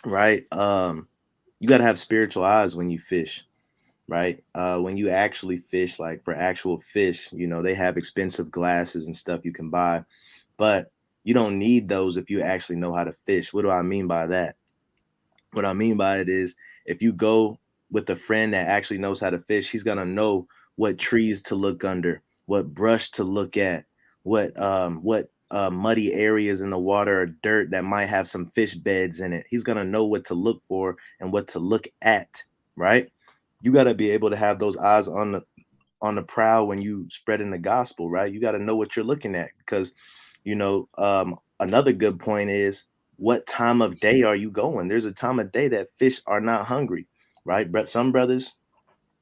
right? You got to have spiritual eyes when you fish, right? When you actually fish, like for actual fish, they have expensive glasses and stuff you can buy, but you don't need those if you actually know how to fish. What do I mean by that? What I mean by it is, if you go with a friend that actually knows how to fish, he's gonna know what trees to look under, what brush to look at, what muddy areas in the water or dirt that might have some fish beds in it. He's gonna know what to look for and what to look at, right? You gotta be able to have those eyes on the prowl when you spreading the gospel, right? You got to know what you're looking at, because another good point is, what time of day are you going? There's a time of day that fish are not hungry, right? But some brothers,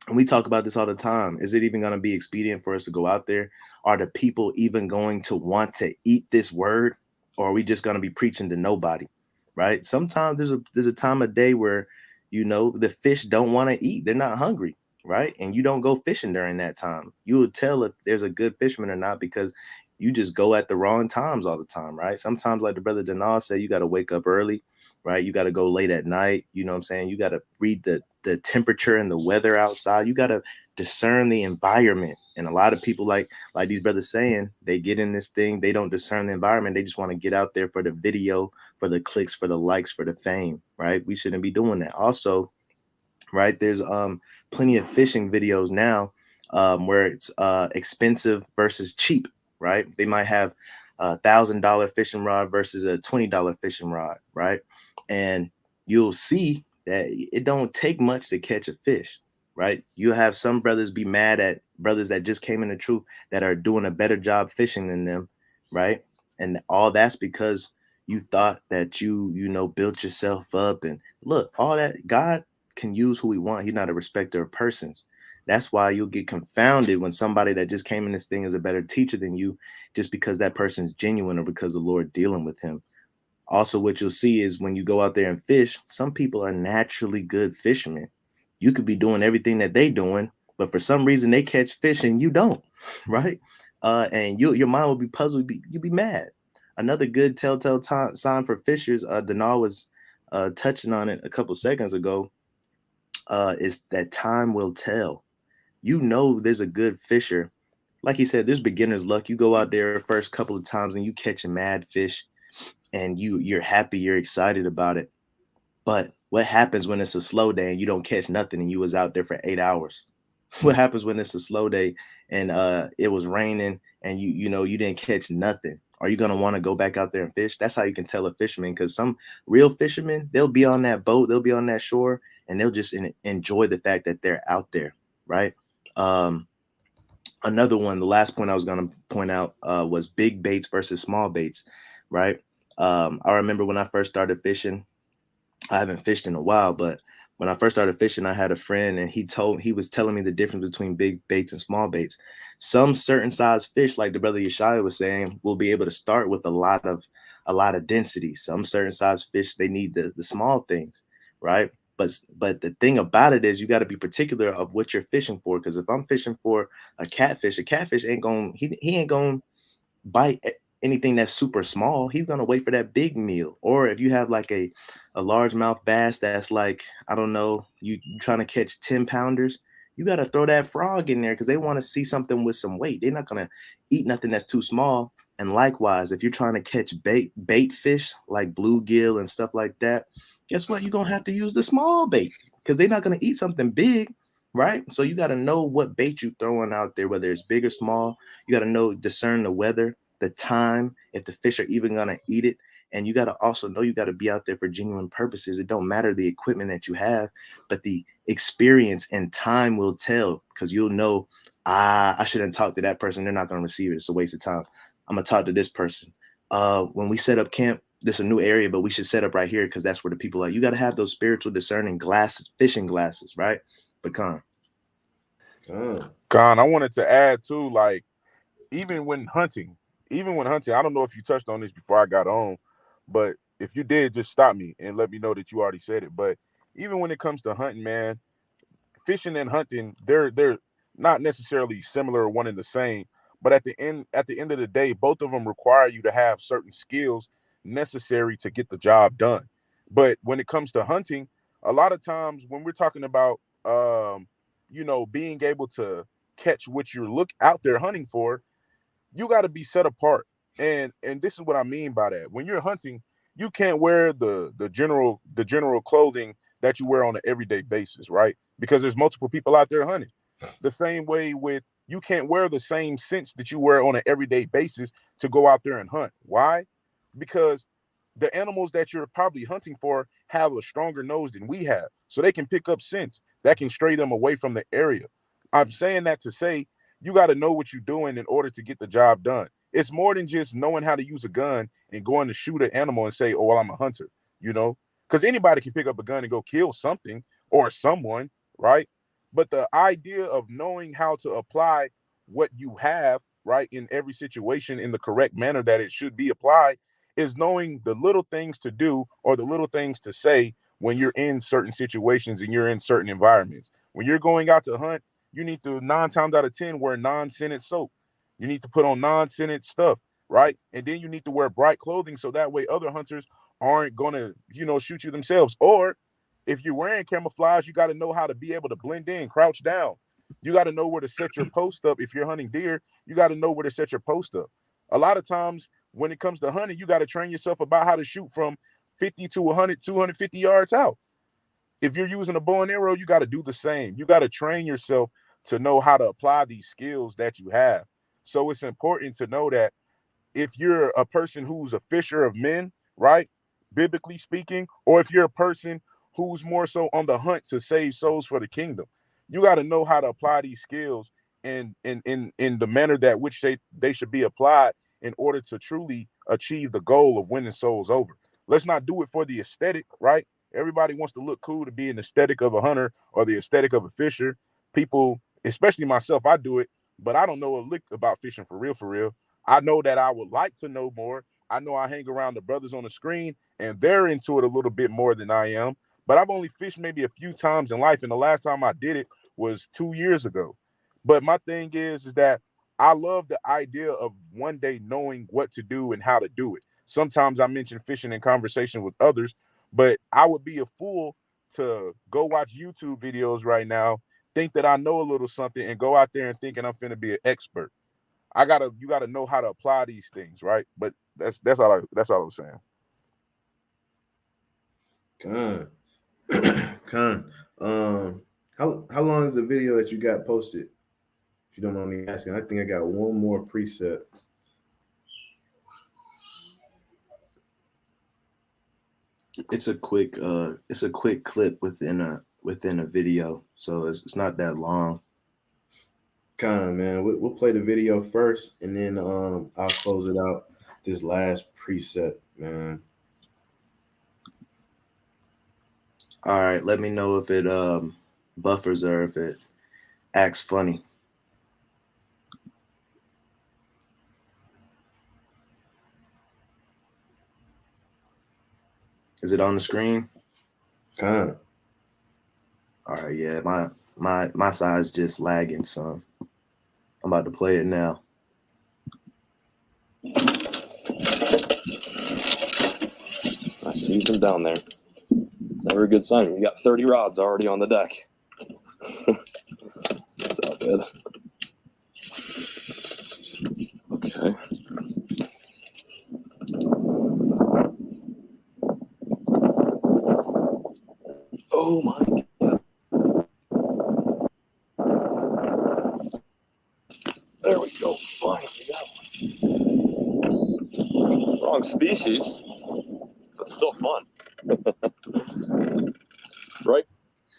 and we talk about this all the time, is it even going to be expedient for us to go out there? Are the people even going to want to eat this word, or are we just going to be preaching to nobody, right? Sometimes there's a time of day where the fish don't want to eat, they're not hungry, right? And you don't go fishing during that time. You will tell if there's a good fisherman or not, because you just go at the wrong times all the time, right? Sometimes, like the brother Denal said, you got to wake up early, right? You got to go late at night. You know what I'm saying? You got to read the temperature and the weather outside. You got to discern the environment. And a lot of people, like these brothers saying, they get in this thing, they don't discern the environment. They just want to get out there for the video, for the clicks, for the likes, for the fame, right? We shouldn't be doing that. Also, right, there's plenty of fishing videos now, where it's expensive versus cheap, right? They might have $1,000 fishing rod versus a $20 fishing rod, right? And you'll see that it don't take much to catch a fish, right? You have some brothers be mad at brothers that just came in the truth that are doing a better job fishing than them, right? And all that's because you thought that you built yourself up. And look, all that, God can use who he want. He's not a respecter of persons. That's why you'll get confounded when somebody that just came in this thing is a better teacher than you, just because that person's genuine or because the Lord dealing with him. Also, what you'll see is, when you go out there and fish, some people are naturally good fishermen. You could be doing everything that they doing, but for some reason they catch fish and you don't, right? And your mind will be puzzled. You'll be mad. Another good telltale sign for fishers, Denal was touching on it a couple seconds ago, is that time will tell. There's a good fisher. Like he said, there's beginner's luck. You go out there first couple of times and you catch a mad fish, and you're happy, you're excited about it. But what happens when it's a slow day and you don't catch nothing and you was out there for 8 hours? What happens when it's a slow day and it was raining and you didn't catch nothing? Are you gonna want to go back out there and fish? That's how you can tell a fisherman, because some real fishermen, they'll be on that boat, they'll be on that shore, and they'll just enjoy the fact that they're out there, right? Um, Another one, the last point I was gonna point out, was big baits versus small baits, right? I remember when I first started fishing, I haven't fished in a while, but when I first started fishing, I had a friend, and he was telling me the difference between big baits and small baits. Some certain size fish, like the brother Yeshaya was saying, will be able to start with a lot of density. Some certain size fish, they need the small things, right? But the thing about it is you got to be particular of what you're fishing for. Because if I'm fishing for a catfish ain't going he ain't going to bite anything that's super small. He's gonna wait for that big meal. Or if you have like a largemouth bass that's like, I don't know, you trying to catch 10 pounders, you gotta throw that frog in there because they want to see something with some weight. They're not gonna eat nothing that's too small. And likewise, if you're trying to catch bait fish like bluegill and stuff like that, guess what? You're gonna have to use the small bait because they're not gonna eat something big, right? So you gotta know what bait you throwing out there, whether it's big or small. You got to know, discern the weather, the time, if the fish are even going to eat it. And you got to also know you got to be out there for genuine purposes. It don't matter the equipment that you have, but the experience and time will tell because you'll know, I shouldn't talk to that person. They're not going to receive it. It's a waste of time. I'm going to talk to this person. When we set up camp, this is a new area, but we should set up right here because that's where the people are. You got to have those spiritual discerning glasses, fishing glasses, right? Pecan. Con, I wanted to add too, like even when hunting, I don't know if you touched on this before I got on, but if you did, just stop me and let me know that you already said it. But even when it comes to hunting, man, fishing and hunting, they're not necessarily similar or one and the same, but at the end of the day, both of them require you to have certain skills necessary to get the job done. But when it comes to hunting, a lot of times when we're talking about being able to catch what you're look out there hunting for, you got to be set apart. And this is what I mean by that. When you're hunting, you can't wear the general clothing that you wear on an everyday basis, right? Because there's multiple people out there hunting. The same way with, you can't wear the same scents that you wear on an everyday basis to go out there and hunt. Why? Because the animals that you're probably hunting for have a stronger nose than we have. So they can pick up scents that can stray them away from the area. I'm saying that to say you got to know what you're doing in order to get the job done. It's more than just knowing how to use a gun and going to shoot an animal and say, "Oh, well, I'm a hunter," you know, because anybody can pick up a gun and go kill something or someone, right? But the idea of knowing how to apply what you have, right, in every situation in the correct manner that it should be applied is knowing the little things to do or the little things to say when you're in certain situations and you're in certain environments. When you're going out to hunt, you need to 9 times out of 10 wear non-scented soap. You need to put on non-scented stuff, right? And then you need to wear bright clothing so that way other hunters aren't gonna, shoot you themselves. Or if you're wearing camouflage, you got to know how to be able to blend in, crouch down. You got to know where to set your post up. If you're hunting deer, you got to know where to set your post up. A lot of times when it comes to hunting, you got to train yourself about how to shoot from 50 to 100, 250 yards out. If you're using a bow and arrow, you got to do the same. You got to train yourself to know how to apply these skills that you have. So it's important to know that if you're a person who's a fisher of men, right? Biblically speaking, or if you're a person who's more so on the hunt to save souls for the kingdom, you got to know how to apply these skills in the manner that which they should be applied in order to truly achieve the goal of winning souls over. Let's not do it for the aesthetic, right? Everybody wants to look cool to be an aesthetic of a hunter or the aesthetic of a fisher. People, especially myself, I do it, but I don't know a lick about fishing for real, for real. I know that I would like to know more. I know I hang around the brothers on the screen and they're into it a little bit more than I am. But I've only fished maybe a few times in life. And the last time I did it was 2 years ago. But my thing is that I love the idea of one day knowing what to do and how to do it. Sometimes I mention fishing in conversation with others, but I would be a fool to go watch YouTube videos right now, think that I know a little something, and go out there and thinking I'm finna be an expert. You gotta know how to apply these things, right? But that's all I was saying. Con. Con. How long is the video that you got posted? If you don't mind me asking, I think I got one more preset. It's a quick clip within a video, so it's not that long. Con, man, we'll play the video first, and then I'll close it out. This last preset, man. All right, let me know if it buffers or if it acts funny. Is it on the screen? Con. All right, yeah, my side's just lagging, so I'm about to play it now. I see some down there. It's never a good sign. You got 30 rods already on the deck. That's all good. Okay. Oh my God. There we go. Finally got one. Wrong species, but still fun. Right?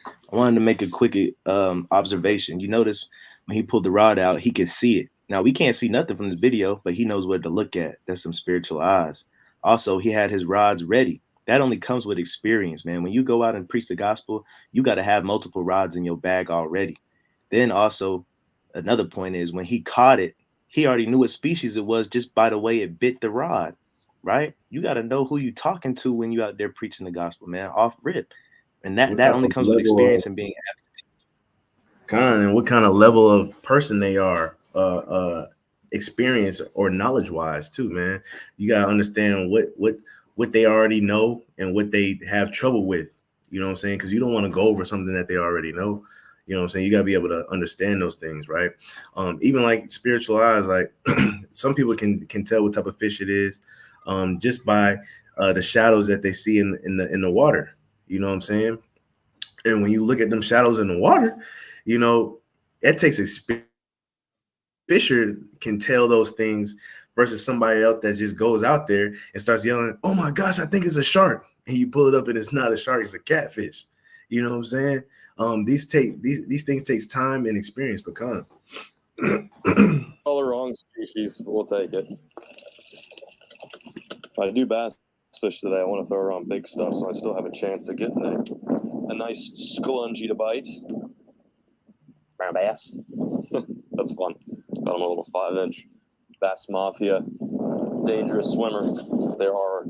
I wanted to make a quick observation. You notice when he pulled the rod out, he could see it. Now we can't see nothing from this video, but he knows what to look at. That's some spiritual eyes. Also, he had his rods ready. That only comes with experience, man. When you go out and preach the gospel, you got to have multiple rods in your bag already. Then also, another point is when he caught it, he already knew what species it was just by the way it bit the rod, right? You got to know who you talking to when you out there preaching the gospel, man. Off rip, and that What that type only of comes with level of experience and being. and what kind of level of person they are, experience or knowledge wise too, man. You gotta understand what they already know and what they have trouble with. You know what I'm saying? Because you don't want to go over something that they already know. You know what I'm saying? You gotta be able to understand those things, right? Even like spiritual eyes, like some people can tell what type of fish it is, just by the shadows that they see in the water. You know what I'm saying? And when you look at them shadows in the water, you know, it takes experience. Fisher can tell those things versus somebody else that just goes out there and starts yelling, "Oh my gosh, I think it's a shark!" And you pull it up and it's not a shark; it's a catfish. You know what I'm saying? These things takes time and experience, pecan. All the wrong species, but we'll take it. If I do bass fish today, I want to throw around big stuff so I still have a chance of getting a nice sclungy to bite. Brown bass. That's fun. Got him a little 5-inch Bass Mafia. Dangerous swimmer. There are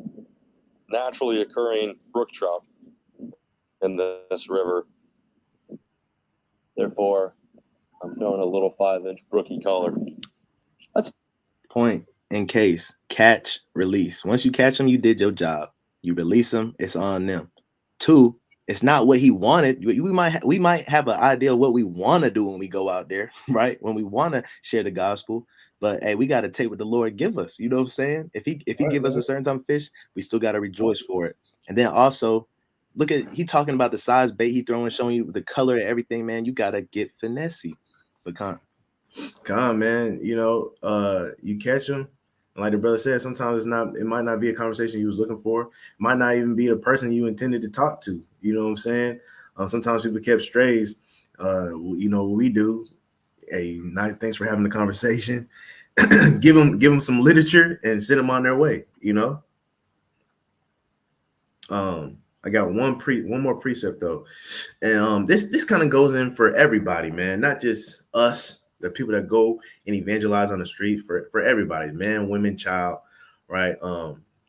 naturally occurring brook trout in this river. Therefore, I'm throwing a little 5-inch brookie collar. That's Point in case catch release. Once you catch them, you did your job. You release them, it's on them. Two, it's not what he wanted. We might have an idea of what we want to do when we go out there, right? When we want to share the gospel, but hey, we got to take what the Lord give us. You know what I'm saying? If he Right, give us a right. certain type of fish, we still got to rejoice for it. And then also, look at he talking about the size bait he throwing, showing you the color and everything. Man, you got to get finessey. But Come, man. You catch them. Like the brother said, sometimes it might not be a conversation you was looking for. It might not even be the person you intended to talk to. You know what I'm saying? Sometimes people kept strays. What we do. Hey, nice. Thanks for having the conversation. Give them some literature and send them on their way. I got one more precept though, and this kind of goes in for everybody, man, not just us, the people that go and evangelize on the street, for everybody, man, women, child, right?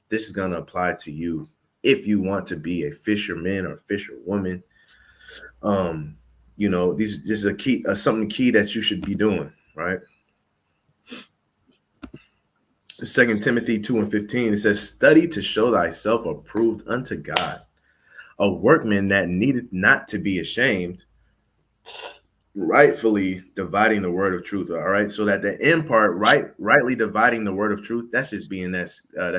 This is gonna apply to you if you want to be a fisherman or fisherwoman. Um, this is a key, something key that you should be doing, right? Second Timothy 2:15, it says, "Study to show thyself approved unto God, a workman that needeth not to be ashamed, rightfully dividing the word of truth." All right, so that the end part, rightly dividing the word of truth, that's just being that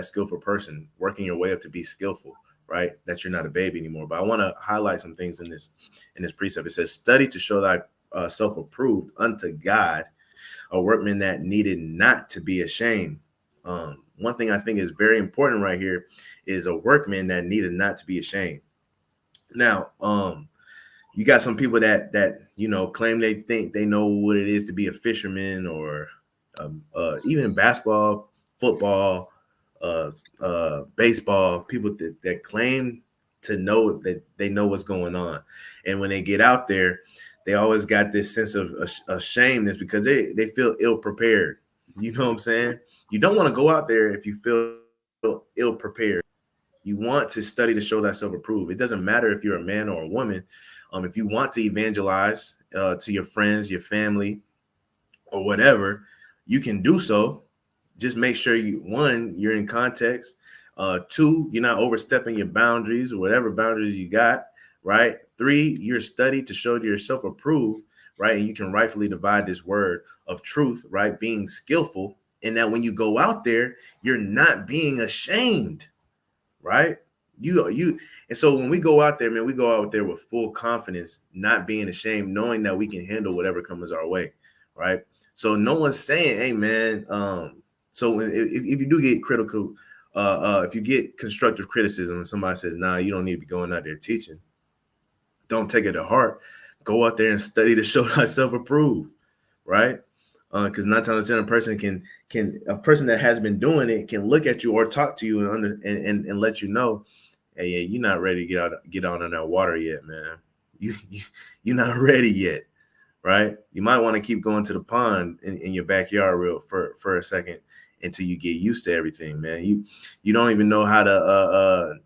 skillful person, working your way up to be skillful, right? That you're not a baby anymore. But I want to highlight some things in this precept. It says, "Study to show thy self approved unto God, a workman that needed not to be ashamed." One thing I think is very important right here is a workman that needed not to be ashamed. Now, you got some people that claim they think they know what it is to be a fisherman, or even basketball, football, baseball. People that claim to know that they know what's going on, and when they get out there, they always got this sense of ashamed because they feel ill prepared. You know what I'm saying? You don't want to go out there if you feel ill prepared. You want to study to show thyself approved. It doesn't matter if you're a man or a woman. If you want to evangelize to your friends, your family, or whatever, you can do so. Just make sure you're in context. Two, you're not overstepping your boundaries or whatever boundaries you got, right? Three, you're studied to show yourself approved, right? And you can rightfully divide this word of truth, right? Being skillful, and that when you go out there, you're not being ashamed, right? You and so when we go out there, man, we go out there with full confidence, not being ashamed, knowing that we can handle whatever comes our way, right? So no one's saying, hey man, so if you do get critical, if you get constructive criticism and somebody says, nah, you don't need to be going out there teaching, don't take it to heart. Go out there and study to show thyself approved, right? Because 9 times out of 10, a person that has been doing it can look at you or talk to you and let you know, hey, yeah, you're not ready to get out on that water yet, man. You're not ready yet, right? You might want to keep going to the pond in your backyard for a second until you get used to everything, man. You don't even know how to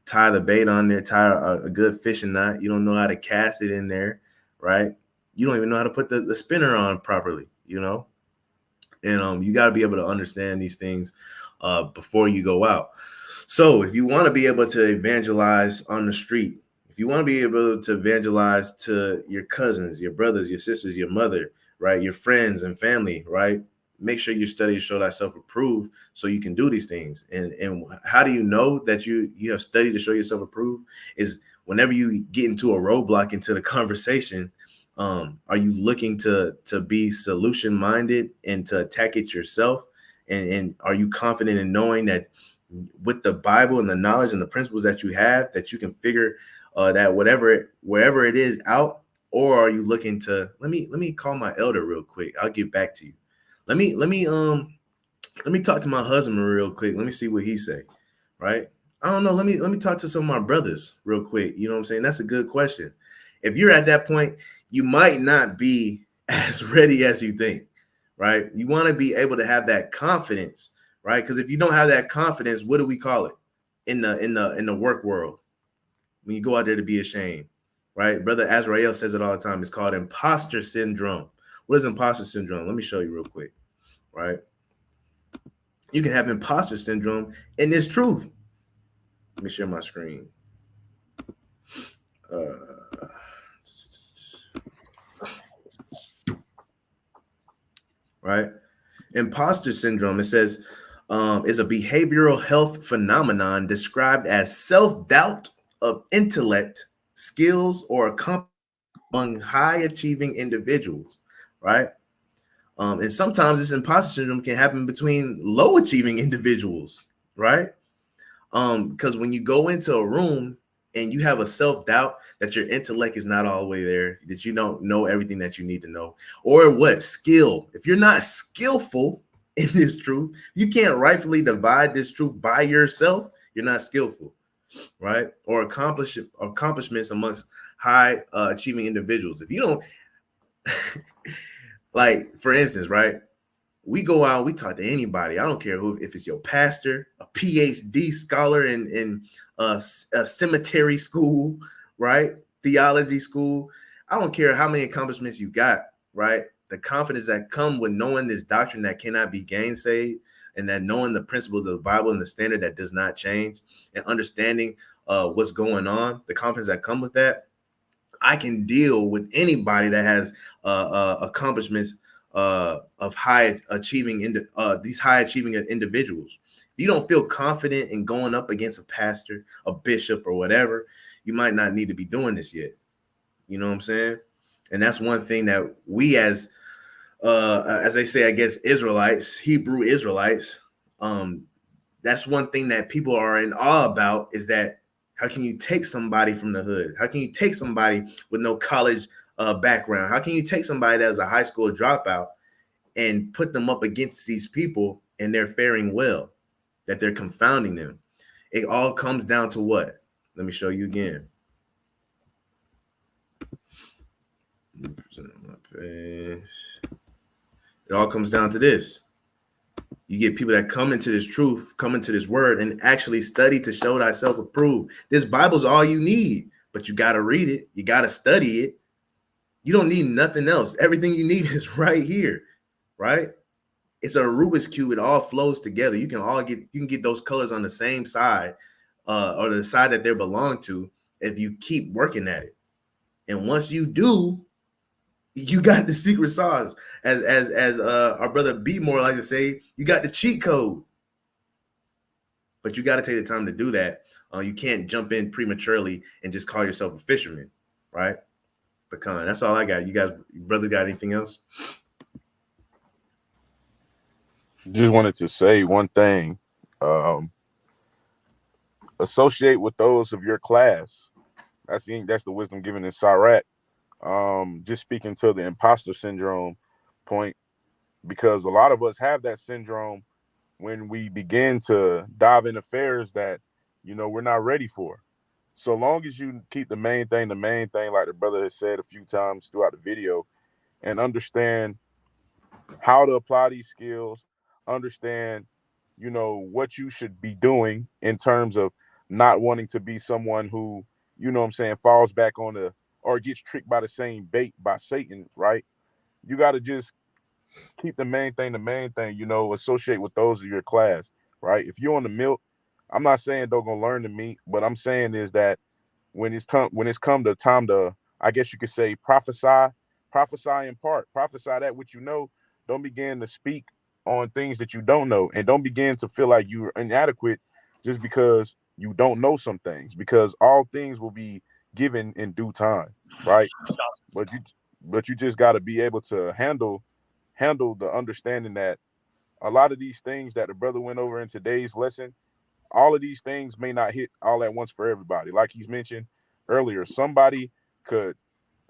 tie the bait on there, tie a good fishing knot. You don't know how to cast it in there, right? You don't even know how to put the spinner on properly, and you got to be able to understand these things before you go out. So if you want to be able to evangelize on the street, if you want to be able to evangelize to your cousins, your brothers, your sisters, your mother, right, your friends and family, right, make sure you study to show thyself approved so you can do these things. And how do you know that you have studied to show yourself approved? Is whenever you get into a roadblock into the conversation, are you looking to be solution minded and to attack it yourself? And are you confident in knowing that with the Bible and the knowledge and the principles that you have, that you can figure that wherever it is out? Or are you looking to let me call my elder real quick? I'll get back to you. Let me talk to my husband real quick. Let me see what he say. Right? I don't know. Let me talk to some of my brothers real quick. You know what I'm saying? That's a good question. If you're at that point, you might not be as ready as you think. Right? You want to be able to have that confidence, right? Because if you don't have that confidence, what do we call it in the work world? When you go out there to be ashamed, right? Brother Azrael says it all the time. It's called imposter syndrome. What is imposter syndrome? Let me show you real quick, right? You can have imposter syndrome in this truth. Let me share my screen. Right? Imposter syndrome, it says, is a behavioral health phenomenon described as self-doubt of intellect, skills, or accomplishments among high-achieving individuals, right? And sometimes this imposter syndrome can happen between low-achieving individuals, right? Because when you go into a room and you have a self-doubt that your intellect is not all the way there, that you don't know everything that you need to know, or what skill, if you're not skillful in this truth, you can't rightfully divide this truth by yourself, you're not skillful, right? Or accomplishments amongst high achieving individuals. If you don't like, for instance, right, we go out, we talk to anybody. I don't care who, if it's your pastor, a PhD scholar in a cemetery school, right? Theology school. I don't care how many accomplishments you got, right? The confidence that come with knowing this doctrine that cannot be gainsaid, and that knowing the principles of the Bible and the standard that does not change, and understanding what's going on, the confidence that come with that, I can deal with anybody that has accomplishments of high achieving these high achieving individuals. If you don't feel confident in going up against a pastor, a bishop, or whatever, you might not need to be doing this yet. You know what I'm saying? And that's one thing that we as they say, I guess, Israelites, Hebrew Israelites, that's one thing that people are in awe about, is that how can you take somebody from the hood? How can you take somebody with no college background? How can you take somebody that's a high school dropout and put them up against these people and they're faring well, that they're confounding them? It all comes down to what? Let me show you again. It all comes down to this. You get people that come into this truth, come into this word, and actually study to show thyself approved. This Bible's all you need. but you got to read it. You got to study it. You don't need nothing else. Everything you need is right here, right? It's a Rubik's Cube. It all flows together. You can get those colors on the same side, or the side that they belong to, if you keep working at it. And once you do, you got the secret sauce. As our brother B more like to say, you got the cheat code. But you got to take the time to do that. You can't jump in prematurely and just call yourself a fisherman, right? Pecan. That's all I got. You guys, brother, got anything else? Just wanted to say one thing. Associate with those of your class. That's the wisdom given in Sirach. Just speaking to the imposter syndrome point, because a lot of us have that syndrome when we begin to dive in affairs that, we're not ready for. So long as you keep the main thing, like the brother has said a few times throughout the video, and understand how to apply these skills, understand, what you should be doing in terms of not wanting to be someone who, falls back on or gets tricked by the same bait by Satan, right? You got to just keep the main thing, associate with those of your class, right? If you're on the milk, I'm not saying don't go learn the meat, but I'm saying is that when it's come to time to, I guess you could say, prophesy in part, prophesy that which you know. Don't begin to speak on things that you don't know, and don't begin to feel like you're inadequate just because you don't know some things, because all things will be given in due time, right? But you just got to be able to handle the understanding that a lot of these things that the brother went over in today's lesson, all of these things may not hit all at once for everybody. Like he's mentioned earlier, somebody could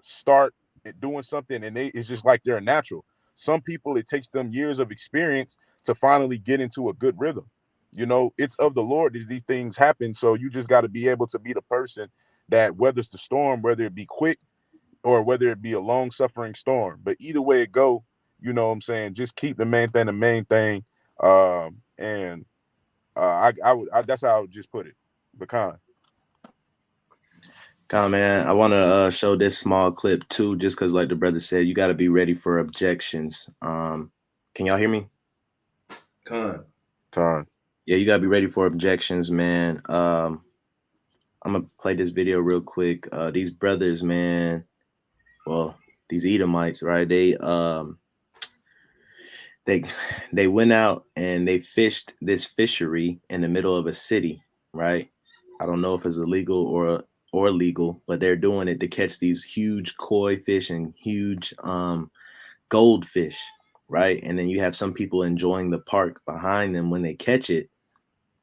start doing something and it's just like they're natural. Some people, it takes them years of experience to finally get into a good rhythm. It's of the Lord that these things happen. So you just got to be able to be the person that weathers the storm, whether it be quick or whether it be a long suffering storm. But either way it go, just keep the main thing the main thing. And that's how I would just put it. Pecan. Man, I want to show this small clip too, just because, like the brother said, you got to be ready for objections. Can y'all hear me? Con. Yeah, you got to be ready for objections, man. I'm gonna play this video real quick. These brothers, man, well, these Edomites, right? They went out and they fished this fishery in the middle of a city, right? I don't know if it's illegal or legal, but they're doing it to catch these huge koi fish and huge goldfish, right? And then you have some people enjoying the park behind them. When they catch it,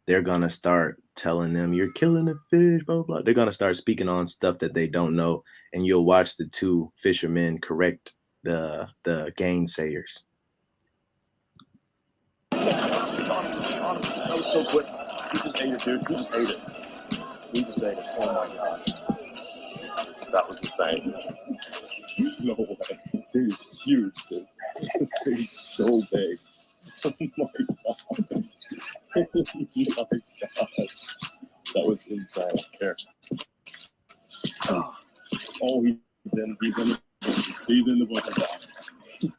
they're gonna start telling them, "You're killing the fish," blah, blah, blah. They're gonna start speaking on stuff that they don't know, and you'll watch the two fishermen correct the gainsayers. That was so quick. He just ate it, dude. He just ate it. Oh my god. That was insane. No way. This thing's huge, dude. This thing's so big. Oh my god. Oh my god. That was insane. Here. Oh, he's in the bucket.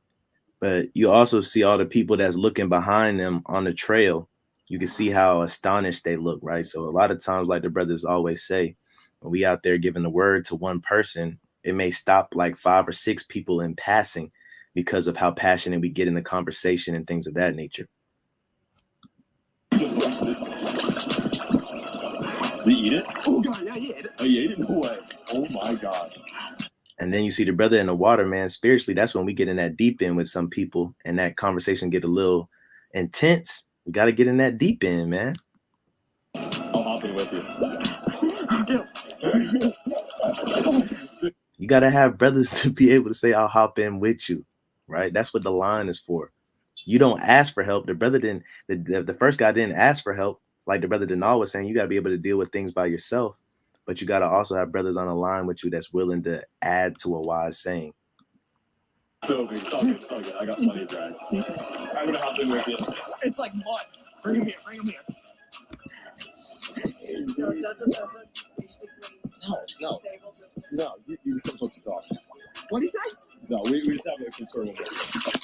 But you also see all the people that's looking behind them on the trail. You can see how astonished they look, right? So a lot of times, like the brothers always say, when we out there giving the word to one person, it may stop like 5 or 6 people in passing because of how passionate we get in the conversation and things of that nature. Did he eat it? Oh god, yeah, he ate it. Oh, he ate it? No way. Oh my god. And then you see the brother in the water, man. Spiritually, that's when we get in that deep end with some people and that conversation get a little intense. We got to get in that deep end, man. I'll hop in with you. You got to have brothers to be able to say, "I'll hop in with you," right? That's what the line is for. You don't ask for help. The brother didn't, the first guy didn't ask for help. Like the brother Denal was saying, you got to be able to deal with things by yourself. But you got to also have brothers on the line with you that's willing to add to a wise saying. So good. It's all good. I got plenty of drag. I'm gonna hop in with you. It's like mud. Bring him here. No, no, you're supposed to talk. What did he say? No, we just have a concern with it.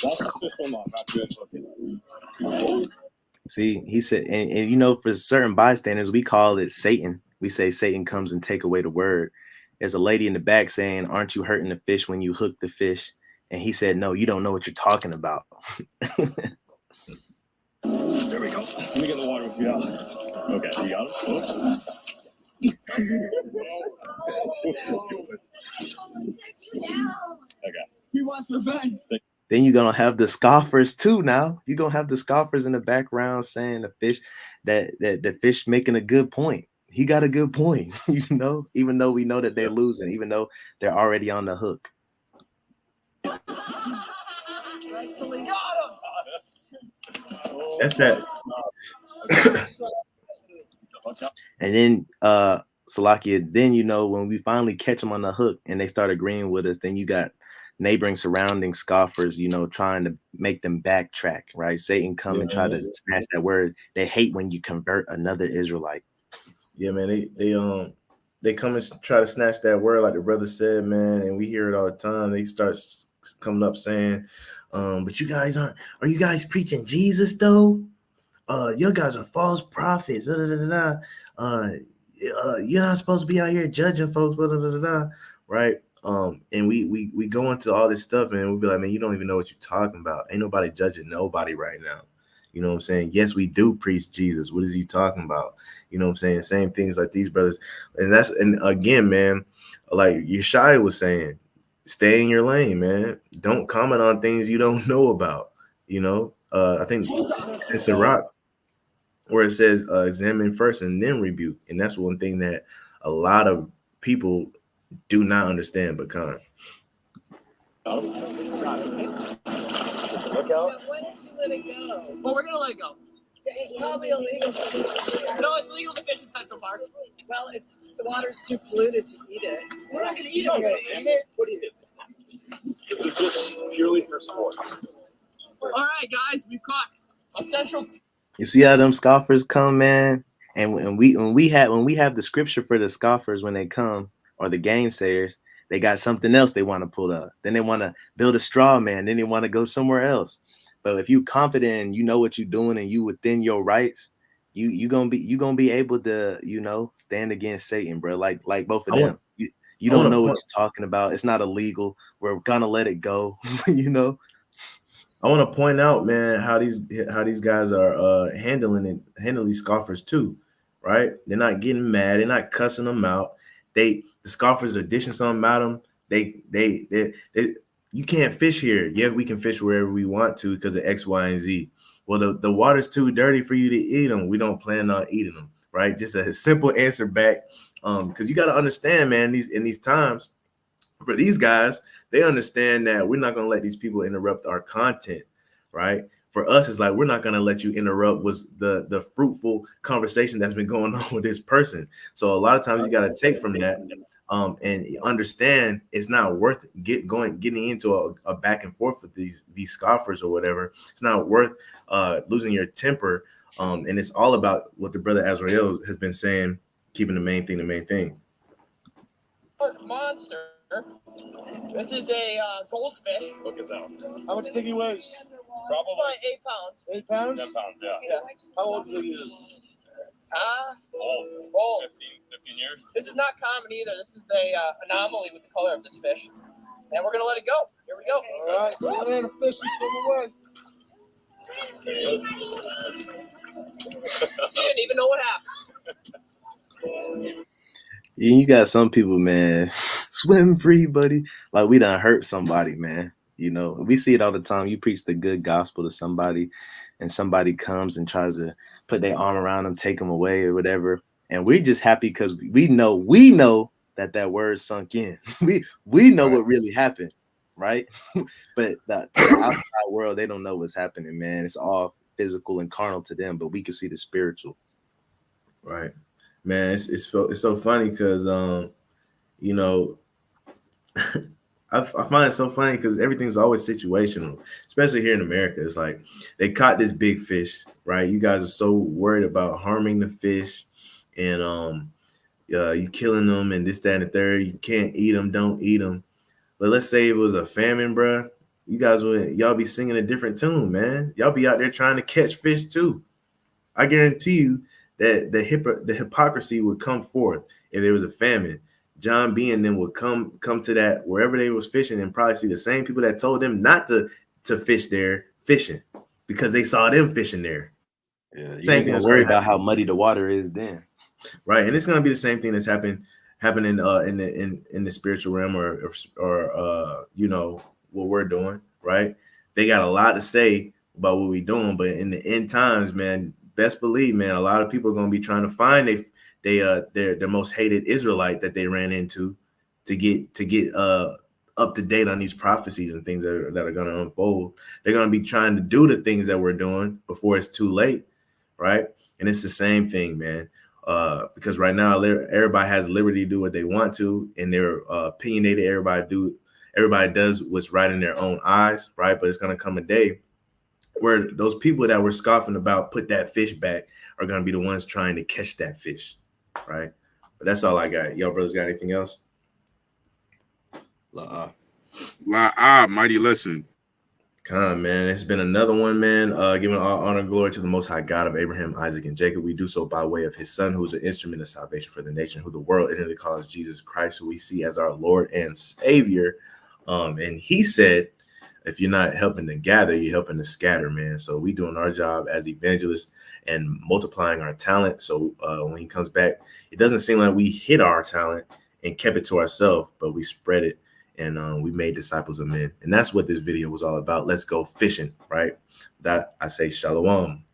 Watch this fish swim off after you hook it. See, he said, and you know, for certain bystanders, we call it Satan. We say Satan comes and take away the word. There's a lady in the back saying, "Aren't you hurting the fish when you hook the fish?" And he said, "No, you don't know what you're talking about." There we go. Let me get in the water with you now. Okay, you got it? Okay. He wants revenge. Then you're gonna have the scoffers too. Now you're gonna have the scoffers in the background saying the fish that the fish making a good point. He got a good point, you know, even though we know that they're losing, even though they're already on the hook. That's that. And then Salakia, then you know when we finally catch them on the hook and they start agreeing with us, then you got neighboring surrounding scoffers, you know, trying to make them backtrack, right? Satan come and try to snatch that word. They hate when you convert another Israelite. Yeah, man, they come and try to snatch that word, like the brother said, man, and we hear it all the time. They start coming up saying, but you guys are you guys preaching Jesus though? You guys are false prophets. Da, da, da, da, da. You're not supposed to be out here judging folks. Da, da, da, da, right? And we go into all this stuff, and we be like, man, you don't even know what you're talking about. Ain't nobody judging nobody right now. You know what I'm saying? Yes, we do preach Jesus. What is you talking about? You know what I'm saying? Same things like these brothers. And again, man, like Yeshua was saying, stay in your lane, man. Don't comment on things you don't know about. You know, I think it's a rock where it says examine first and then rebuke. And that's one thing that a lot of people do not understand, but kind. Look out. Why didn't you let it go? Well, we're gonna let it go. It's probably illegal. No, it's legal to fish in Central Park. Well, the water's too polluted to eat it. We're not gonna eat it. We're gonna eat it. What do you do? This is just purely for sport. All right, guys, we've caught a Central. You see how them scoffers come, man? And when we have the scripture for the scoffers when they come, or the gainsayers, they got something else they want to pull up. Then they want to build a straw man. Then they want to go somewhere else. But if you confident and you know what you're doing and you within your rights, you gonna be able to, you know, stand against Satan, bro. Like both of them. You don't know what you're talking about. It's not illegal. We're gonna let it go. You know. I want to point out, man, how these guys are handling these scoffers too, right? They're not getting mad. They're not cussing them out. The scoffers are dishing something at them. They you can't fish here. Yeah, we can fish wherever we want to because of X, Y, and Z. Well, the water's too dirty for you to eat them. We don't plan on eating them, right? Just a simple answer back. Because you got to understand, man, in these times, for these guys, they understand that we're not going to let these people interrupt our content, right? For us, it's like we're not going to let you interrupt was the fruitful conversation that's been going on with this person. So a lot of times you got to take from that and understand it's not worth getting into a back and forth with these scoffers or whatever. It's not worth losing your temper. And it's all about what the brother Azrael has been saying, keeping the main thing. Monster. This is a goldfish. Look us out. How much do you think he weighs? Probably About 8 pounds. 8 pounds? 10 pounds, yeah. How old do you think he is? Old. 15 years. This is not common either. This is a anomaly with the color of this fish. And we're gonna let it go. Here we go. All right, see you later, fish is swim away. She didn't even know what happened. You got some people, man, swim free, buddy. Like we done hurt somebody, man. You know, we see it all the time. You preach the good gospel to somebody and somebody comes and tries to put their arm around them, take them away or whatever. And we're just happy because we know that word sunk in. We know what really happened, right? But to the outside world, they don't know what's happening, man. It's all physical and carnal to them, but we can see the spiritual. Right. Man, it's so funny because you know, I find it so funny because everything's always situational, especially here in America. It's like they caught this big fish, right? You guys are so worried about harming the fish, and you killing them and this, that, and the third. You can't eat them, don't eat them. But let's say it was a famine, bro. Y'all be singing a different tune, man. Y'all be out there trying to catch fish too. I guarantee you that the hypocrisy would come forth if there was a famine. John B and them would come to that wherever they was fishing and probably see the same people that told them not to fish there fishing because they saw them fishing there. Yeah, you Same ain't thing gonna that's worry gonna about happen, how muddy the water is then. right? And it's gonna be the same thing that's happening in the spiritual realm or you know what we're doing, right? They got a lot to say about what we're doing, but in the end times, man, best believe, man, a lot of people are gonna be trying to find their most hated Israelite that they ran into to get up to date on these prophecies and things that are gonna unfold. They're gonna be trying to do the things that we're doing before it's too late, right? And it's the same thing, man. Because right now everybody has liberty to do what they want to, and they're opinionated. Everybody does what's right in their own eyes, right? But it's gonna come a day where those people that were scoffing about put that fish back are gonna be the ones trying to catch that fish, right? But that's all I got. Y'all brothers got anything else? Mighty lesson. Come, man. It's been another one, man. Giving all honor and glory to the Most High God of Abraham, Isaac, and Jacob. We do so by way of his son, who is an instrument of salvation for the nation, who the world inwardly calls Jesus Christ, who we see as our Lord and Savior. And he said, if you're not helping to gather, you're helping to scatter, man. So we doing our job as evangelists and multiplying our talent. So when he comes back, it doesn't seem like we hid our talent and kept it to ourselves, but we spread it. And we made disciples of men. And that's what this video was all about. Let's go fishing, right? That I say shalom.